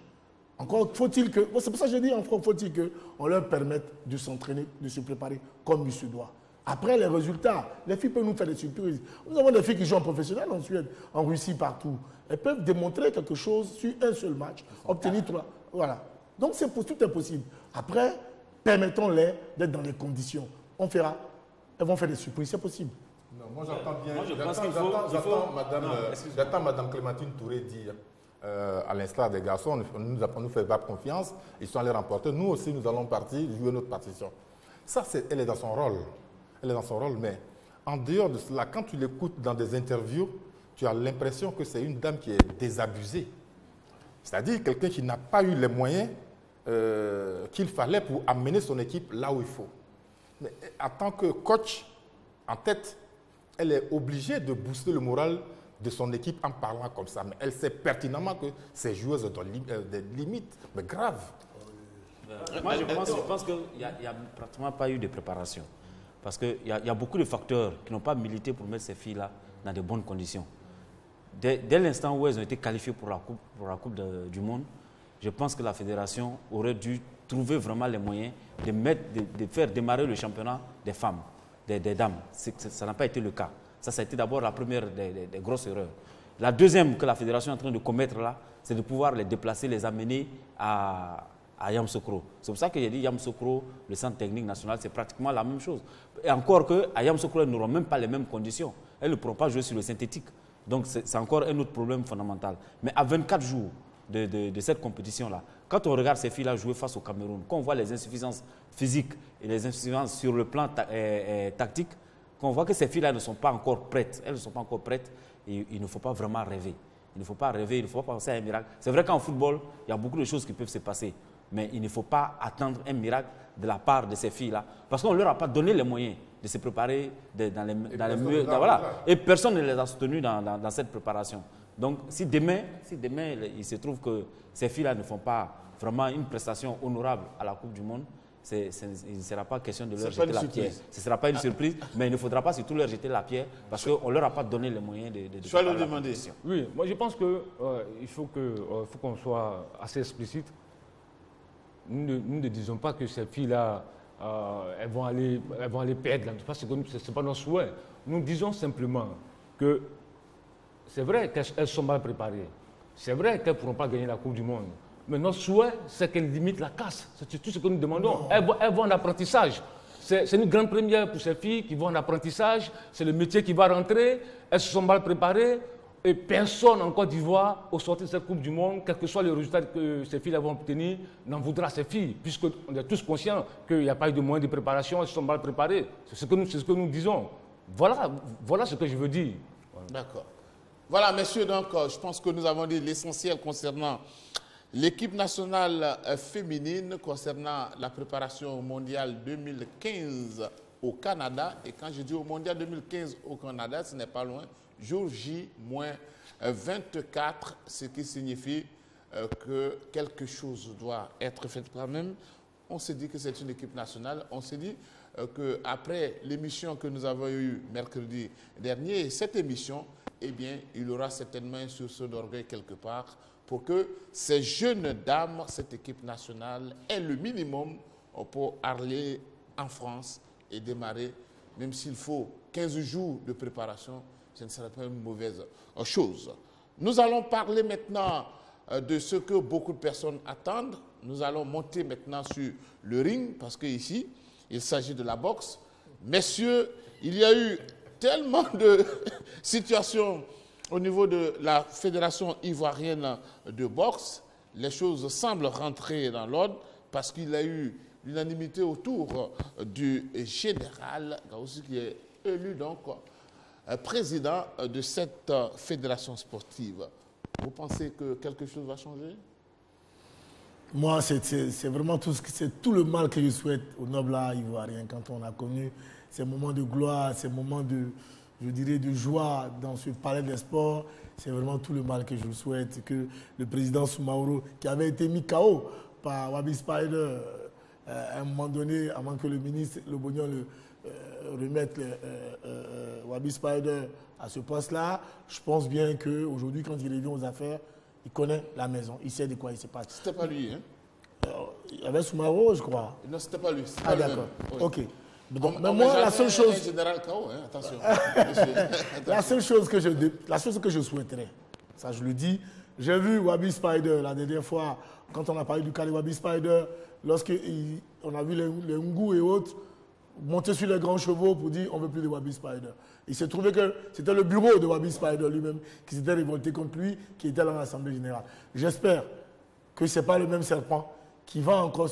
Encore faut-il que, c'est pour ça que je dis, encore faut-il qu'on leur permette de s'entraîner, de se préparer comme il se doit. Après les résultats, les filles peuvent nous faire des surprises. Nous avons des filles qui jouent en professionnel en Suède, en Russie, partout. Elles peuvent démontrer quelque chose sur un seul match, obtenir 3. Voilà. Donc tout est possible. Après, permettons-les d'être dans les conditions. On verra. Elles vont faire des surprises, c'est possible. Non, moi j'entends bien. Moi, je pense qu'il faut... J'attends Mme Clémentine Touré dire, à l'instar des garçons, on nous fait pas confiance, ils sont allés remporter. Nous aussi, nous allons partir, jouer notre partition. Ça, elle est dans son rôle. Elle est dans son rôle, mais en dehors de cela, quand tu l'écoutes dans des interviews, tu as l'impression que c'est une dame qui est désabusée. C'est-à-dire quelqu'un qui n'a pas eu les moyens qu'il fallait pour amener son équipe là où il faut. Mais en tant que coach, en tête, elle est obligée de booster le moral de son équipe en parlant comme ça. Mais elle sait pertinemment que ces joueuses ont des limites, mais graves. Moi, je pense qu'il n'y a pratiquement pas eu de préparation. Parce qu'il y a beaucoup de facteurs qui n'ont pas milité pour mettre ces filles-là dans de bonnes conditions. Dès l'instant où elles ont été qualifiées pour la coupe du Monde, je pense que la fédération aurait dû trouver vraiment les moyens de faire démarrer le championnat des femmes, des dames. Ça n'a pas été le cas. Ça a été d'abord la première des grosses erreurs. La deuxième que la fédération est en train de commettre là, c'est de pouvoir les déplacer, les amener à Yamoussoukro. C'est pour ça que j'ai dit Yamoussoukro, le centre technique national, c'est pratiquement la même chose. Et encore qu'à Yamoussoukro, elles n'auront même pas les mêmes conditions. Elles ne pourront pas jouer sur le synthétique. Donc c'est encore un autre problème fondamental. Mais à 24 jours de cette compétition-là, quand on regarde ces filles-là jouer face au Cameroun, quand on voit les insuffisances physiques et les insuffisances sur le plan tactique, quand on voit que ces filles-là ne sont pas encore prêtes, elles ne sont pas encore prêtes, et il ne faut pas vraiment rêver. Il ne faut pas rêver, il ne faut pas penser à un miracle. C'est vrai qu'en football, il y a beaucoup de choses qui peuvent se passer. Mais il ne faut pas attendre un miracle de la part de ces filles-là, parce qu'on ne leur a pas donné les moyens de se préparer dans les milieux. Voilà. Et personne ne les a soutenus dans cette préparation. Donc, si demain, il se trouve que ces filles-là ne font pas vraiment une prestation honorable à la Coupe du Monde, il ne sera pas question de leur jeter la pierre. Ce ne sera pas une surprise, mais il ne faudra pas surtout leur jeter la pierre parce qu'on ne leur a pas donné les moyens de Je vais le demander. Oui, moi je pense qu'il faut qu'on soit assez explicite. Nous ne disons pas que ces filles-là, elles vont aller perdre. Ce n'est pas notre souhait. Nous disons simplement que c'est vrai qu'elles sont mal préparées. C'est vrai qu'elles ne pourront pas gagner la Coupe du Monde. Mais notre souhait, c'est qu'elles limitent la casse. C'est tout ce que nous demandons. Elles vont en apprentissage. C'est une grande première pour ces filles qui vont en apprentissage. C'est le métier qui va rentrer. Elles se sont mal préparées. Et personne en Côte d'Ivoire, au sortir de cette Coupe du Monde, quel que soit le résultat que ces filles vont obtenir, n'en voudra ces filles, puisqu'on est tous conscients qu'il n'y a pas eu de moyens de préparation, elles se sont mal préparées. C'est ce que nous disons. Voilà ce que je veux dire. D'accord. Voilà, messieurs, donc je pense que nous avons dit l'essentiel concernant l'équipe nationale féminine, concernant la préparation au mondial 2015 au Canada. Et quand je dis au mondial 2015 au Canada, ce n'est pas loin. Jour J-24, ce qui signifie que quelque chose doit être fait quand même. On s'est dit que c'est une équipe nationale. On s'est dit qu'après l'émission que nous avons eue mercredi dernier, cette émission, eh bien, il y aura certainement un sursaut d'orgueil quelque part pour que ces jeunes dames, cette équipe nationale, aient le minimum pour aller en France et démarrer, même s'il faut 15 jours de préparation, ce ne serait pas une mauvaise chose. Nous allons parler maintenant de ce que beaucoup de personnes attendent. Nous allons monter maintenant sur le ring, parce qu'ici, il s'agit de la boxe. Messieurs, il y a eu tellement de situations au niveau de la Fédération ivoirienne de boxe. Les choses semblent rentrer dans l'ordre parce qu'il y a eu l'unanimité autour du général Gaoussou qui est élu donc président de cette fédération sportive. Vous pensez que quelque chose va changer? Moi, c'est vraiment tout le mal que je souhaite au noble art ivoirien quand on a connu ces moments de gloire, ces moments de, je dirais, de joie dans ce palais des sports. C'est vraiment tout le mal que je souhaite, que le président Soumaoro, qui avait été mis KO par Wabi Spider, à un moment donné, avant que le ministre Lobognon remette Wabi Spider à ce poste-là, je pense bien qu'aujourd'hui, quand il revient aux affaires, il connaît la maison, il sait de quoi il se passe. C'était pas lui, hein? Il y avait Soumaoro, je crois. Non, c'était pas lui. Ah, d'accord. Oui. Ok. Donc, mais moi, la seule chose... général KO, hein? Attention. La seule chose que je souhaiterais, ça je le dis, j'ai vu Wabi Spider la dernière fois, quand on a parlé du cas de Wabi Spider, lorsqu'on a vu les Ngou et autres monter sur les grands chevaux pour dire on ne veut plus de Wabi Spider. Il s'est trouvé que c'était le bureau de Wabi Spider lui-même qui s'était révolté contre lui, qui était dans l'Assemblée générale. J'espère que ce n'est pas le même serpent qui va encore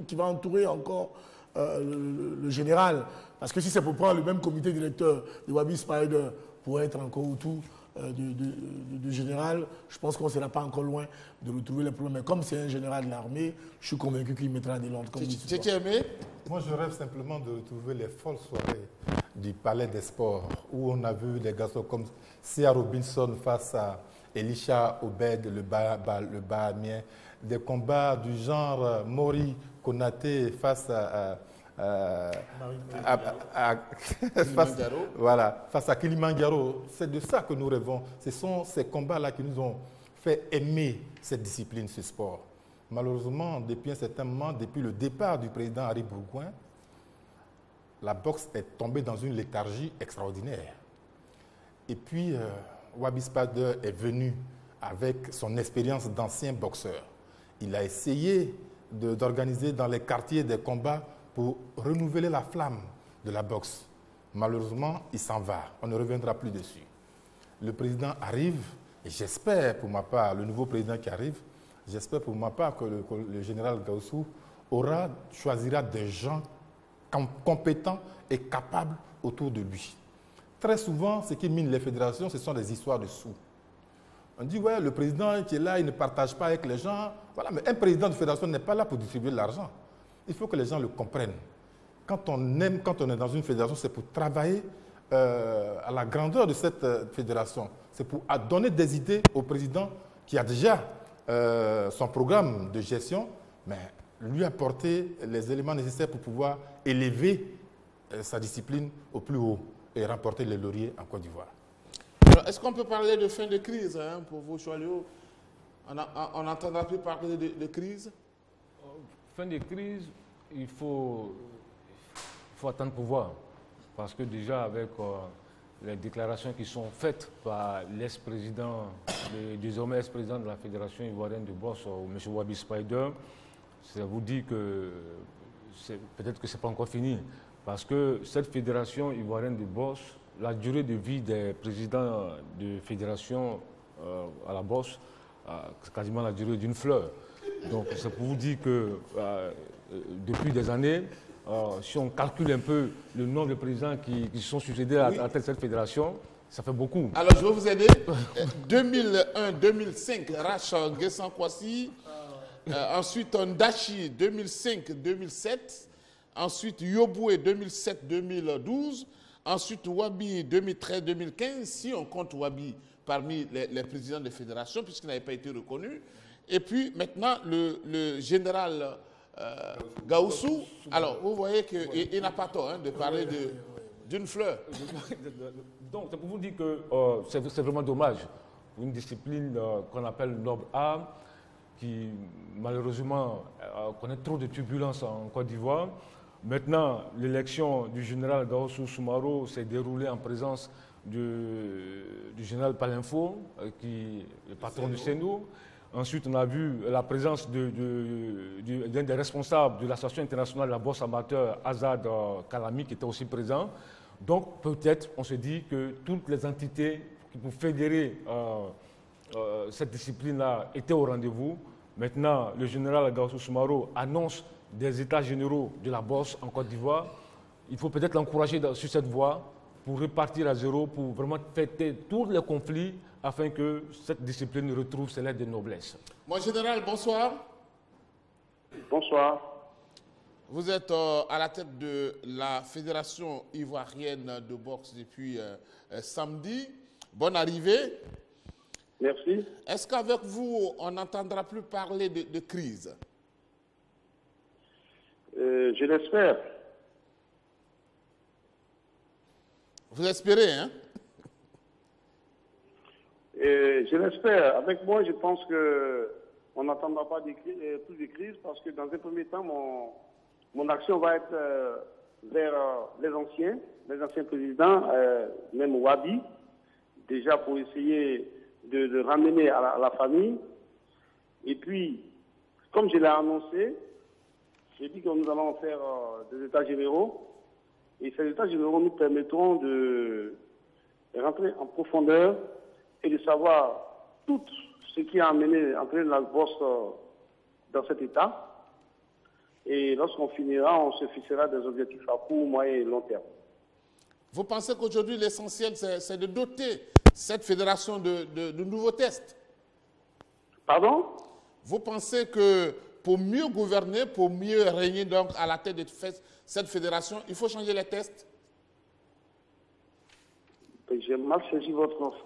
qui va entourer encore le général. Parce que si c'est pour prendre le même comité directeur de Wabi Spider pour être encore autour du général, je pense qu'on ne sera pas encore loin de retrouver les problèmes. Mais comme c'est un général de l'armée, je suis convaincu qu'il mettra de l'ordre. Tu t'es aimé? Moi, je rêve simplement de retrouver les folles soirées du Palais des Sports où on a vu des garçons comme Sia Robinson face à Elisha Obed, le Bahamien, des combats du genre Mori Konaté face face à Kilimanjaro. C'est de ça que nous rêvons. Ce sont ces combats-là qui nous ont fait aimer cette discipline, ce sport. Malheureusement, depuis un certain moment, depuis le départ du président Harry Bourgoin, la boxe est tombée dans une léthargie extraordinaire. Et puis, Wabi Spider est venu avec son expérience d'ancien boxeur. Il a essayé d'organiser dans les quartiers des combats pour renouveler la flamme de la boxe. Malheureusement, il s'en va. On ne reviendra plus dessus. Le président arrive, et j'espère pour ma part, le nouveau président qui arrive, j'espère pour ma part que le général Gaoussou choisira des gens compétents et capables autour de lui. Très souvent, ce qui mine les fédérations, ce sont des histoires de sous. On dit, ouais, le président qui est là, il ne partage pas avec les gens. Voilà, mais un président de fédération n'est pas là pour distribuer de l'argent. Il faut que les gens le comprennent. Quand on est dans une fédération, c'est pour travailler à la grandeur de cette fédération. C'est pour donner des idées au président qui a déjà son programme de gestion, mais lui apporter les éléments nécessaires pour pouvoir élever sa discipline au plus haut et remporter les lauriers en Côte d'Ivoire. Est-ce qu'on peut parler de fin de crise pour vous, Choalio? On n'entendra plus parler de crise? Fin de crise, il faut attendre pour voir. Parce que déjà, avec les déclarations qui sont faites par l'ex-président, désormais ex-président de la Fédération ivoirienne de boxe, M. Wabi Spider, ça vous dit que peut-être que ce n'est pas encore fini. Parce que cette fédération ivoirienne de boxe, la durée de vie des présidents de fédération à la boxe, c'est quasiment la durée d'une fleur. Donc c'est pour vous dire que depuis des années, si on calcule un peu le nombre de présidents qui sont succédés à cette fédération, ça fait beaucoup. Alors je vais vous aider. 2001-2005, Rach Guessan Kwasi. Ensuite, Ndachi 2005-2007. Ensuite, Yoboué 2007-2012. Ensuite, Wabi 2013-2015, si on compte Wabi parmi les présidents de fédération, puisqu'il n'avait pas été reconnu. Et puis maintenant, le général Gaoussou. Alors, vous voyez qu'il n'a pas tort de parler d'une fleur. Donc, c'est pour vous dire que c'est vraiment dommage. Une discipline qu'on appelle noble art, qui malheureusement connaît trop de turbulences en Côte d'Ivoire. Maintenant, l'élection du général Gaoussou Soumaro s'est déroulée en présence du général Palinfo, qui est le patron du CENO. Ensuite, on a vu la présence d'un des responsables de l'Association internationale de la boxe amateur, Azad Kalami, qui était aussi présent. Donc, peut-être, on se dit que toutes les entités qui pour fédérer cette discipline-là étaient au rendez-vous. Maintenant, le général Gaoussou Soumaro annonce des états généraux de la boxe en Côte d'Ivoire. Il faut peut-être l'encourager sur cette voie pour repartir à zéro, pour vraiment traiter tous les conflits afin que cette discipline retrouve ses lettres de noblesse. Mon général, bonsoir. Bonsoir. Vous êtes à la tête de la Fédération ivoirienne de boxe depuis samedi. Bonne arrivée. Merci. Est-ce qu'avec vous, on n'entendra plus parler de crise? Je l'espère. Vous espérez, hein? Je l'espère. Avec moi, je pense qu'on n'entendra pas plus de crise parce que dans un premier temps, mon action va être vers les anciens présidents, même Wabi, déjà pour essayer de ramener à la famille. Et puis, comme je l'ai annoncé, j'ai dit que nous allons faire des états généraux. Et ces états généraux nous permettront de rentrer en profondeur et de savoir tout ce qui a entraîné la bourse dans cet état. Et lorsqu'on finira, on se fixera des objectifs à court, moyen et long terme. Vous pensez qu'aujourd'hui, l'essentiel, c'est de doter cette fédération de nouveaux tests? Pardon? Vous pensez que pour mieux gouverner, pour mieux régner donc à la tête de cette fédération, il faut changer les tests? J'ai mal saisi votre offre.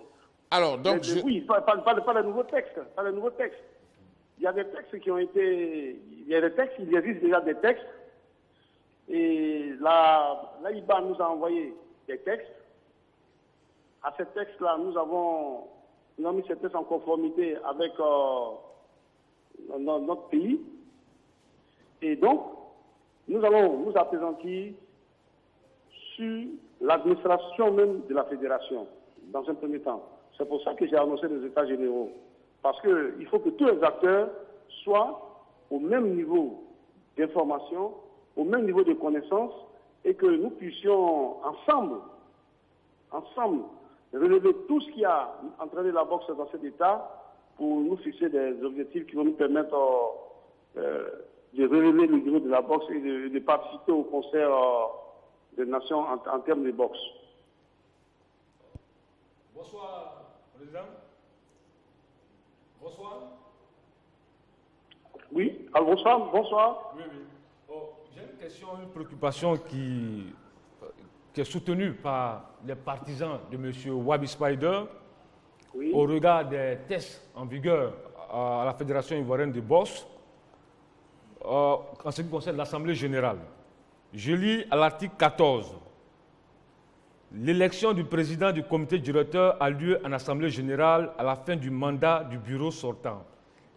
Alors, donc oui, pas de nouveaux textes. Pas de nouveaux textes. Il y a des textes qui ont été... Il y a des textes, il existe déjà des textes. Et l'AIBA nous a envoyé des textes. À ces textes-là, nous avons mis ces textes en conformité avec notre pays. Et donc, nous allons nous appesantir sur l'administration même de la fédération, dans un premier temps. C'est pour ça que j'ai annoncé les états généraux. Parce qu'il faut que tous les acteurs soient au même niveau d'information, au même niveau de connaissance, et que nous puissions ensemble, relever tout ce qui a entraîné la boxe dans cet état pour nous fixer des objectifs qui vont nous permettre de relever le niveau de la boxe et de participer au concert des nations en termes de boxe. Bonsoir, Président. Bonsoir. Oui, alors bonsoir, bonsoir. Oui, oui. Oh, j'ai une question, une préoccupation qui est soutenue par les partisans de M. Wabi Spider Oui. au regard des tests en vigueur à la Fédération ivoirienne de boxe en ce qui concerne l'Assemblée générale. Je lis à l'article 14. L'élection du président du comité directeur a lieu en Assemblée générale à la fin du mandat du bureau sortant.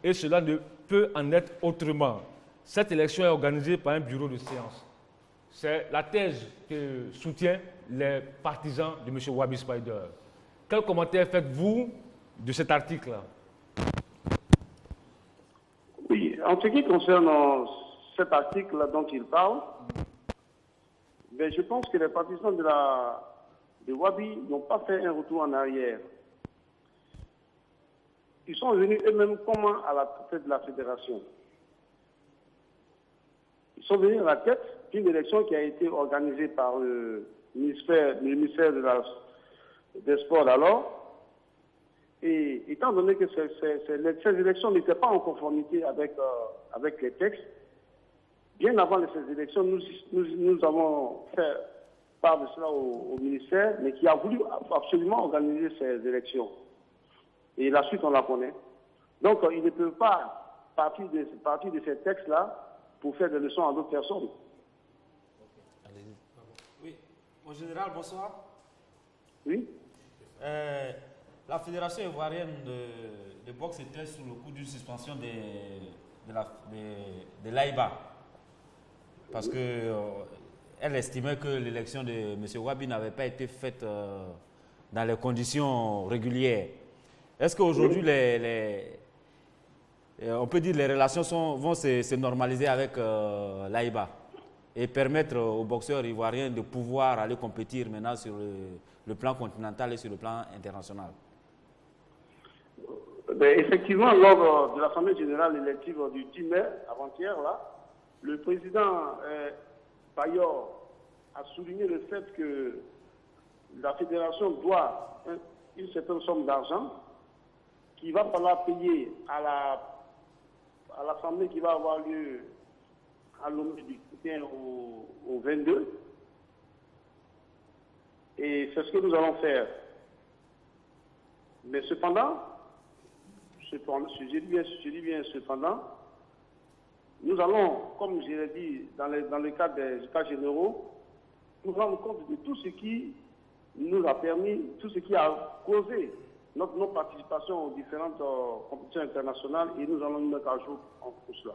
Et cela ne peut en être autrement. Cette élection est organisée par un bureau de séance. C'est la thèse que soutiennent les partisans de M. Wabi Spider. Quel commentaire faites-vous de cet article-là? Oui, en ce qui concerne cet article dont il parle, ben, je pense que les partisans de Wabi n'ont pas fait un retour en arrière. Ils sont venus eux-mêmes comment à la tête de la fédération. Ils sont venus à la tête d'une élection qui a été organisée par le ministère des Sports alors. Et étant donné que ces élections n'étaient pas en conformité avec les textes, bien avant ces élections, nous avons fait part de cela au ministère, mais qui a voulu absolument organiser ces élections. Et la suite, on la connaît. Donc, ils ne peuvent pas partir de ces textes-là pour faire des leçons à d'autres personnes. Oui, mon général, bonsoir. Oui. La Fédération ivoirienne de boxe était sous le coup d'une suspension de l'AIBA. Parce qu'elle estimait que l'élection de M. Wabi n'avait pas été faite dans les conditions régulières. Est-ce qu'aujourd'hui, on peut dire que les relations vont se normaliser avec l'AIBA et permettre aux boxeurs ivoiriens de pouvoir aller compétir maintenant sur le plan continental et sur le plan international? Ben, effectivement, lors de l'Assemblée générale élective du 10 mai, avant-hier, le président Bayor a souligné le fait que la fédération doit une certaine somme d'argent qu'il va falloir payer à l'Assemblée qui va avoir lieu à Lomé du 1 au 22. Et c'est ce que nous allons faire. Mais cependant, je dis bien cependant, nous allons, comme je l'ai dit, dans le cadre des états généraux, nous rendre compte de tout ce qui nous a permis, tout ce qui a causé notre participation aux différentes compétitions internationales, et nous allons nous mettre à jour pour cela.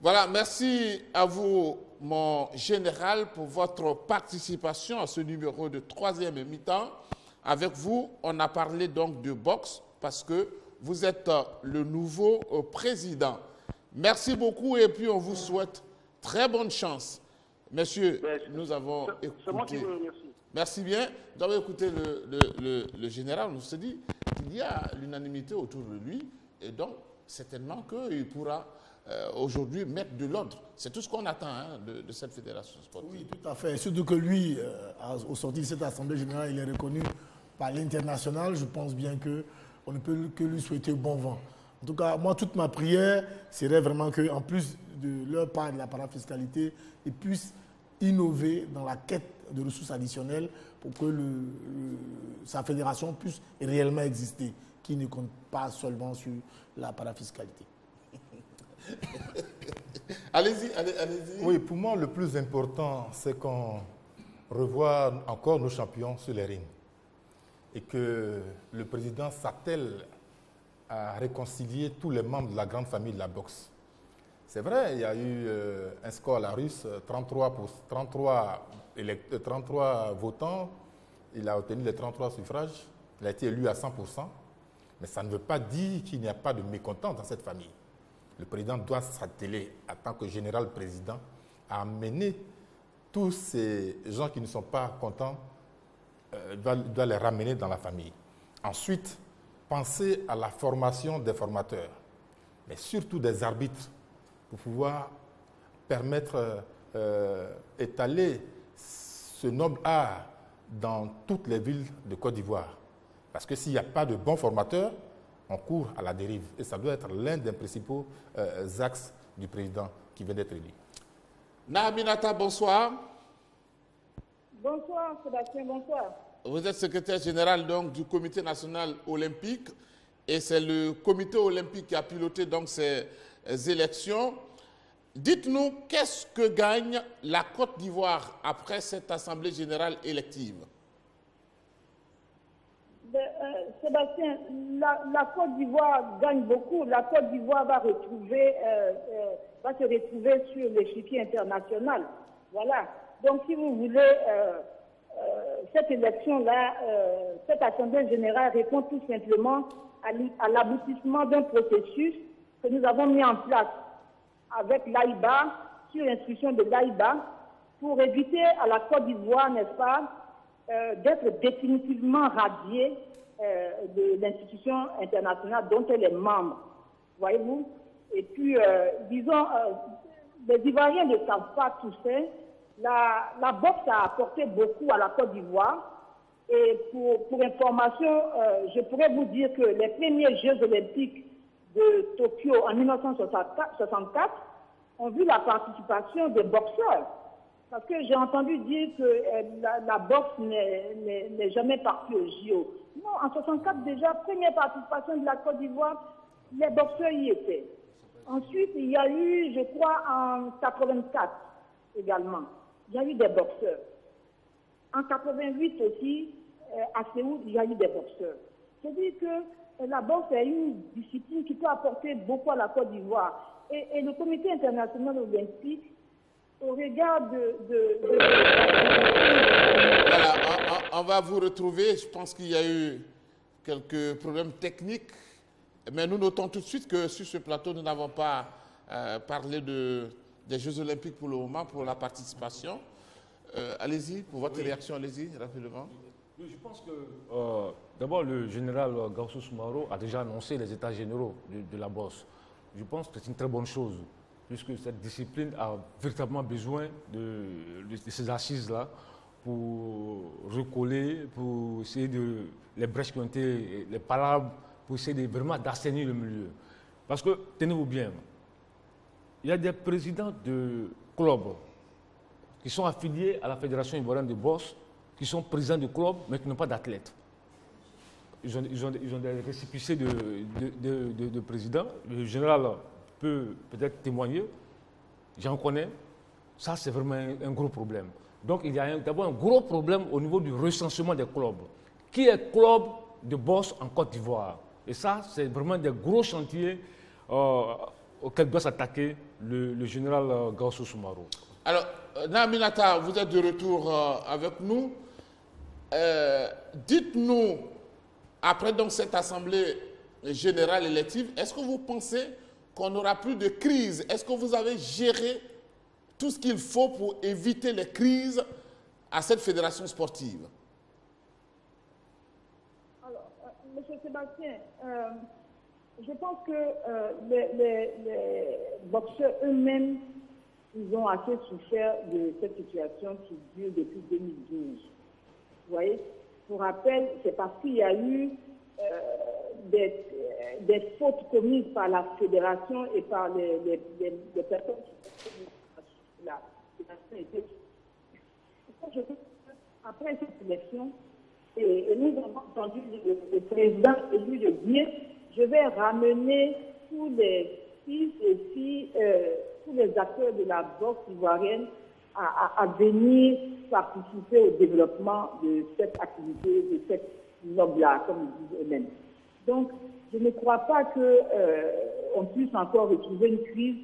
Voilà, merci à vous, mon général, pour votre participation à ce numéro de 3e mi-temps. Avec vous, on a parlé donc de boxe parce que vous êtes le nouveau président. Merci beaucoup et puis on vous souhaite très bonne chance. Messieurs, nous avons écouté... C'est moi qui vous remercie. Merci bien. Nous avons écouté le général. On se dit qu'il y a l'unanimité autour de lui et donc certainement qu'il pourra aujourd'hui mettre de l'ordre. C'est tout ce qu'on attend de cette fédération sportive. Oui, tout à fait. Surtout que lui, au sortir de cette Assemblée générale, il est reconnu par l'international. Je pense bien qu'on ne peut que lui souhaiter bon vent. En tout cas, moi, toute ma prière serait vraiment qu'en plus de leur part de la parafiscalité, ils puissent innover dans la quête de ressources additionnelles pour que sa fédération puisse réellement exister, qui ne compte pas seulement sur la parafiscalité. Allez-y, allez-y. Oui, pour moi, le plus important, c'est qu'on revoie encore nos champions sur les rings et que le président s'attelle à réconcilier tous les membres de la grande famille de la boxe. C'est vrai, il y a eu un score à la russe, 33 votants, il a obtenu les 33 suffrages, il a été élu à 100%, mais ça ne veut pas dire qu'il n'y a pas de mécontents dans cette famille. Le président doit s'atteler, en tant que général-président, à amener tous ces gens qui ne sont pas contents, doit les ramener dans la famille. Ensuite, penser à la formation des formateurs, mais surtout des arbitres, pour pouvoir permettre, étaler ce noble art dans toutes les villes de Côte d'Ivoire. Parce que s'il n'y a pas de bons formateurs, on court à la dérive. Et ça doit être l'un des principaux axes du président qui vient d'être élu. Naminata, bonsoir. Bonsoir Sébastien, bonsoir. Vous êtes secrétaire général donc, du Comité national olympique et c'est le Comité olympique qui a piloté donc, ces élections. Dites-nous, qu'est-ce que gagne la Côte d'Ivoire après cette Assemblée générale élective? Sébastien, la Côte d'Ivoire gagne beaucoup. La Côte d'Ivoire va se retrouver sur l'échiquier international. Voilà. Donc, si vous voulez, cette élection-là, cette Assemblée générale répond tout simplement à l'aboutissement d'un processus que nous avons mis en place avec l'AIBA, sur l'instruction de l'AIBA, pour éviter à la Côte d'Ivoire, n'est-ce pas, d'être définitivement radiée de l'institution internationale dont elle est membre. Voyez-vous? Et puis, disons, les Ivoiriens ne savent pas tout ça. La boxe a apporté beaucoup à la Côte d'Ivoire. Et pour information, je pourrais vous dire que les premiers Jeux olympiques de Tokyo en 1964 ont vu la participation des boxeurs. Parce que j'ai entendu dire que la boxe n'est jamais partie au JO. Non, en 1964 déjà, première participation de la Côte d'Ivoire, les boxeurs y étaient. Ensuite, il y a eu, je crois, en 1984 également, il y a eu des boxeurs. En 1988 aussi, à Séoul, il y a eu des boxeurs. C'est-à-dire que la boxe est une discipline qui peut apporter beaucoup à la Côte d'Ivoire. Et le Comité international olympique, au regard Voilà, on va vous retrouver. Je pense qu'il y a eu quelques problèmes techniques. Mais nous notons tout de suite que sur ce plateau, nous n'avons pas parlé des Jeux olympiques pour le moment, pour la participation. Allez-y, pour votre réaction, allez-y, rapidement. Oui, je pense que d'abord le général Gaoussou Soumaoro a déjà annoncé les états généraux de la boxe. Je pense que c'est une très bonne chose, puisque cette discipline a véritablement besoin de ces assises-là pour recoller, pour essayer les brèches qui ont été, les palabres, pour essayer vraiment d'assainir le milieu. Parce que, tenez-vous bien, il y a des présidents de clubs qui sont affiliés à la Fédération ivoirienne de boxe, qui sont présidents de clubs, mais qui n'ont pas d'athlètes. Ils ont des récépissés de présidents. Le général peut peut-être témoigner. J'en connais. Ça, c'est vraiment un gros problème. Donc, il y a d'abord un gros problème au niveau du recensement des clubs. Qui est club de boxe en Côte d'Ivoire? Et ça, c'est vraiment des gros chantiers auxquels doit s'attaquer le général Gaoussou Soumaoro. Alors, Naminata, vous êtes de retour avec nous. Dites-nous, après donc cette assemblée générale élective, est-ce que vous pensez qu'on n'aura plus de crise? Est-ce que vous avez géré tout ce qu'il faut pour éviter les crises à cette fédération sportive? Alors, M. Sébastien, je pense que les boxeurs eux-mêmes, ils ont assez souffert de cette situation qui dure depuis 2012. Vous voyez, pour rappel, c'est parce qu'il y a eu des fautes commises par la fédération et par les personnes qui ont la fédération. Après cette élection, et nous avons entendu le président élu de dire, je vais ramener tous les fils et filles, tous les acteurs de la boxe ivoirienne à venir participer au développement de cette activité, de cette noble-là, comme ils disent eux-mêmes. Donc, je ne crois pas qu'on puisse encore retrouver une crise.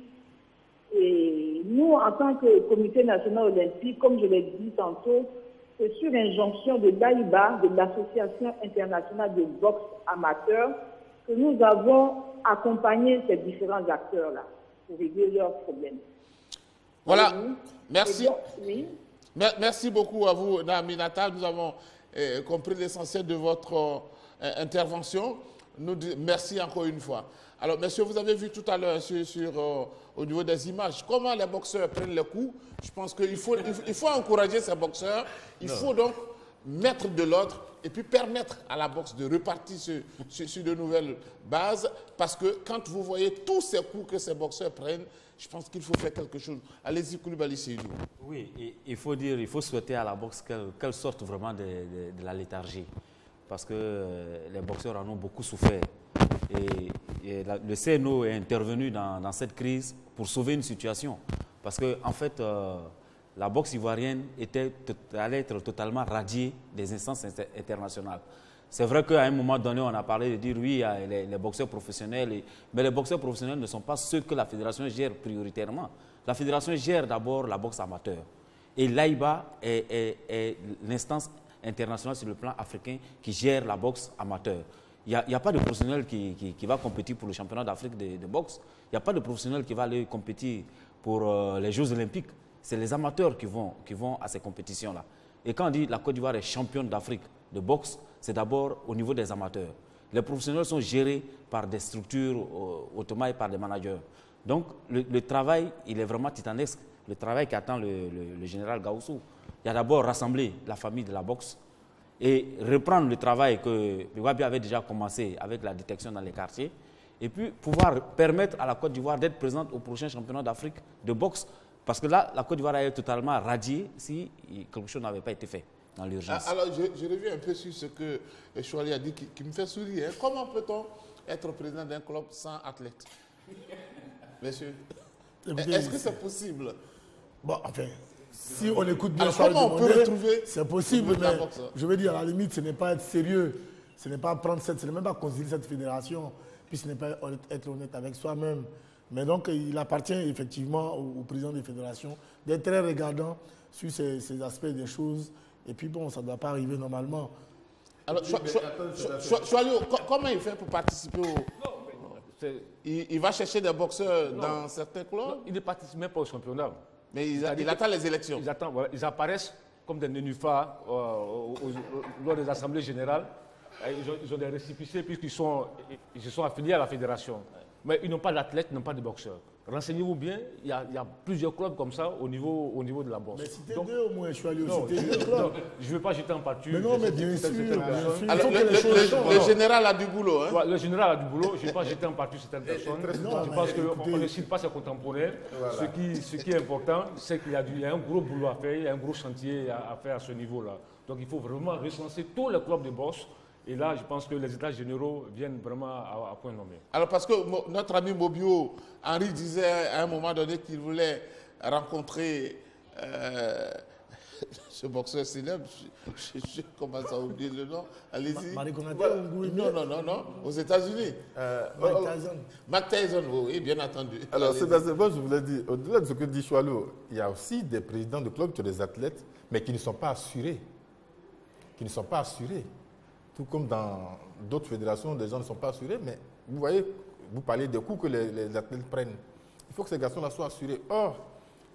Et nous, en tant que Comité national olympique, comme je l'ai dit tantôt, c'est sur injonction de l'AIBA, de l'Association internationale de boxe amateur, que nous avons accompagné ces différents acteurs-là pour régler leurs problèmes. Voilà, merci. Oui. Merci beaucoup à vous, Naminata. Nous avons compris l'essentiel de votre intervention. Merci encore une fois. Alors, messieurs, vous avez vu tout à l'heure au niveau des images comment les boxeurs prennent les coups. Je pense qu'il faut encourager ces boxeurs. Il faut donc mettre de l'ordre. et puis permettre à la boxe de repartir sur de nouvelles bases. Parce que quand vous voyez tous ces coups que ces boxeurs prennent, je pense qu'il faut faire quelque chose. Allez-y, Koulibaly Seydou. Oui, il faut souhaiter à la boxe qu'elle sorte vraiment de la léthargie. Parce que les boxeurs en ont beaucoup souffert. Et le CNO est intervenu dans cette crise pour sauver une situation. Parce que, en fait, la boxe ivoirienne allait être totalement radiée des instances internationales. C'est vrai qu'à un moment donné, on a parlé de dire oui, les boxeurs professionnels, mais les boxeurs professionnels ne sont pas ceux que la fédération gère prioritairement. La fédération gère d'abord la boxe amateur. Et l'AIBA est l'instance internationale sur le plan africain qui gère la boxe amateur. Il n'y a pas de professionnel qui va compétir pour le championnat d'Afrique de boxe. Il n'y a pas de professionnel qui va aller compétir pour les Jeux olympiques. C'est les amateurs qui vont à ces compétitions-là. Et quand on dit la Côte d'Ivoire est championne d'Afrique de boxe, c'est d'abord au niveau des amateurs. Les professionnels sont gérés par des structures automatiques et par des managers. Donc le travail, il est vraiment titanesque. Le travail qui attend le général Gaoussou. Il y a d'abord rassembler la famille de la boxe et reprendre le travail que Wabi avait déjà commencé avec la détection dans les quartiers et puis pouvoir permettre à la Côte d'Ivoire d'être présente au prochain championnat d'Afrique de boxe. Parce que là, la Côte d'Ivoire est totalement radiée si quelque chose n'avait pas été fait dans l'urgence. Alors, je reviens un peu sur ce que Chouali a dit qui me fait sourire. Comment peut-on être président d'un club sans athlète? Messieurs, est-ce que c'est possible? Bon, enfin, si on écoute bien alors, comment on peut retrouver c'est possible, mais je veux dire, à la limite, ce n'est pas être sérieux, ce n'est pas prendre ce n'est même pas considérer cette fédération, puis ce n'est pas être honnête avec soi-même. Mais donc, il appartient effectivement au président des fédérations d'être très regardant sur ces aspects des choses. Et puis bon, ça ne doit pas arriver normalement. Alors, Choualio, comment il fait pour participer il va chercher des boxeurs dans certains clubs? Non, il ne participe même pas au championnat. Mais il attend les élections. Ils apparaissent comme des nénuphars lors des assemblées générales. Ils ont des récépissés puisqu'ils se sont affiliés à la fédération. Mais ils n'ont pas d'athlètes, ils n'ont pas de boxeurs. Renseignez-vous bien, il y a plusieurs clubs comme ça au niveau de la boxe. Mais citez deux au moins, je suis allé non, citer deux clubs. Je ne veux pas jeter en pâture. Mais non, mais bien sûr. Alors, le général a du boulot. Hein? Le général a du boulot, je ne vais pas jeter en pâture certaines personnes. Je pense qu'on ne cite pas ses contemporains. Voilà. Ce qui est important, c'est qu'il y a un gros boulot à faire, il y a un gros chantier à faire à ce niveau-là. Donc il faut vraiment recenser tous les clubs de boxe. Et là, je pense que les états généraux viennent vraiment à point nommé. Alors, parce que notre ami Mobio, Henri disait à un moment donné qu'il voulait rencontrer ce boxeur célèbre, je commence à oublier le nom, allez-y. Non, aux États-Unis. Mike Tyson, oui, bien entendu. Alors, Sébastien, moi je voulais dire, au-delà de ce que dit Choualou, il y a aussi des présidents de clubs qui ont des athlètes, mais qui ne sont pas assurés. Tout comme dans d'autres fédérations, les gens ne sont pas assurés, mais vous voyez, vous parlez des coûts que les athlètes prennent. Il faut que ces garçons-là soient assurés. Or,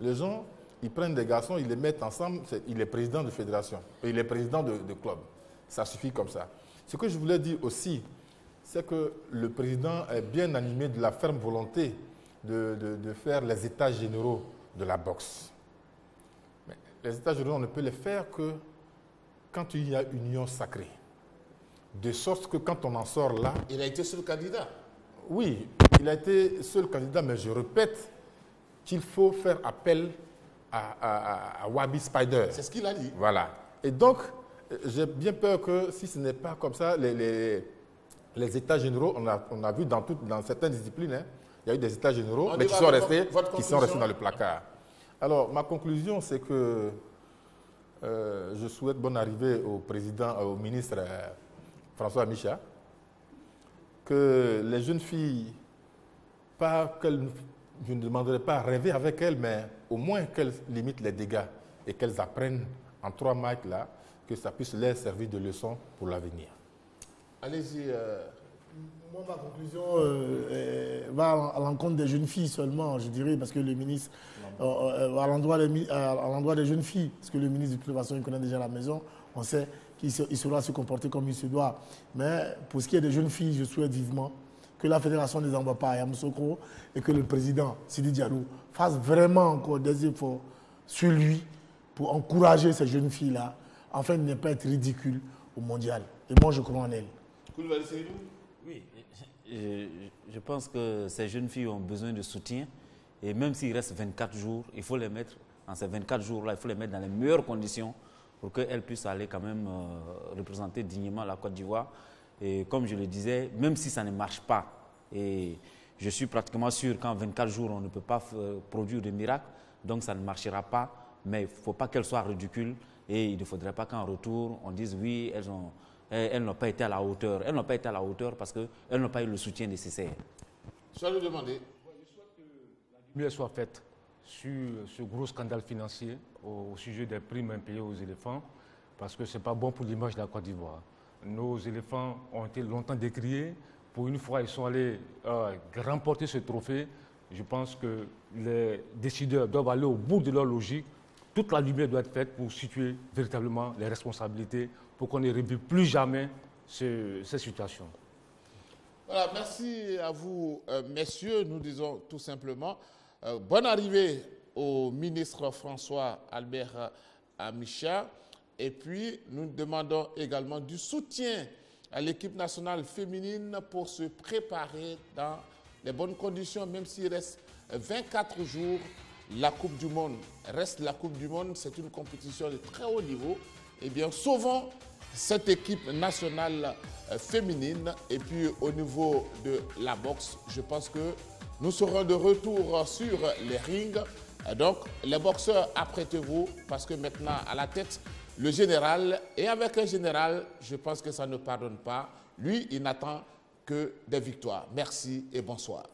les gens, ils prennent des garçons, ils les mettent ensemble, il est président de fédération, il est président de club. Ça suffit comme ça. Ce que je voulais dire aussi, c'est que le président est bien animé de la ferme volonté de faire les états généraux de la boxe. Mais les états généraux, on ne peut les faire que quand il y a une union sacrée. De sorte que quand on en sort là... Il a été seul candidat. Oui, il a été seul candidat, mais je répète qu'il faut faire appel à Wabi Spider. C'est ce qu'il a dit. Voilà. Et donc, j'ai bien peur que si ce n'est pas comme ça, les états généraux, on a vu dans certaines disciplines, hein, il y a eu des états généraux, mais qui sont restés dans le placard. Alors, ma conclusion, c'est que je souhaite bonne arrivée au ministre François Micha, que les jeunes filles, je ne demanderai pas à rêver avec elles, mais au moins qu'elles limitent les dégâts et qu'elles apprennent en 3 matchs là, que ça puisse leur servir de leçon pour l'avenir. Allez-y. Moi, ma conclusion va à l'encontre des jeunes filles seulement, je dirais, parce que le ministre, à l'endroit des jeunes filles, parce que le ministre, de toute façon, il connaît déjà la maison, on sait qu'il saura se comporter comme il se doit. Mais pour ce qui est des jeunes filles, je souhaite vivement que la fédération ne les envoie pas à Yamoussoukro et que le président, Sidi Diallo, fasse vraiment encore des efforts sur lui pour encourager ces jeunes filles-là, afin de ne pas être ridicule au mondial. Et moi, je crois en elle. Oui, je pense que ces jeunes filles ont besoin de soutien. Et même s'il reste 24 jours, il faut les mettre, en ces 24 jours-là, il faut les mettre dans les meilleures conditions pour qu'elles puissent aller quand même représenter dignement la Côte d'Ivoire. Et comme je le disais, même si ça ne marche pas, et je suis pratiquement sûr qu'en 24 jours, on ne peut pas produire de miracle, donc ça ne marchera pas, mais il ne faut pas qu'elles soient ridicules et il ne faudrait pas qu'en retour, on dise oui, elles n'ont pas été à la hauteur. Elles n'ont pas été à la hauteur parce qu'elles n'ont pas eu le soutien nécessaire. Je vais lui demander. Je souhaite que la lumière soit faite sur ce gros scandale financier au sujet des primes impayées aux éléphants, parce que ce n'est pas bon pour l'image de la Côte d'Ivoire. Nos éléphants ont été longtemps décriés. Pour une fois, ils sont allés remporter ce trophée. Je pense que les décideurs doivent aller au bout de leur logique. Toute la lumière doit être faite pour situer véritablement les responsabilités, pour qu'on ne répète plus jamais ces situations. Voilà, merci à vous, messieurs. Nous disons tout simplement bonne arrivée au ministre François Albert Amicha. Et puis, nous demandons également du soutien à l'équipe nationale féminine pour se préparer dans les bonnes conditions, même s'il reste 24 jours. La Coupe du Monde reste la Coupe du Monde. C'est une compétition de très haut niveau. Eh bien, sauvons cette équipe nationale féminine. Et puis, au niveau de la boxe, je pense que nous serons de retour sur les rings. Donc, les boxeurs, apprêtez-vous, parce que maintenant, à la tête, le général. Et avec un général, je pense que ça ne pardonne pas. Lui, il n'attend que des victoires. Merci et bonsoir.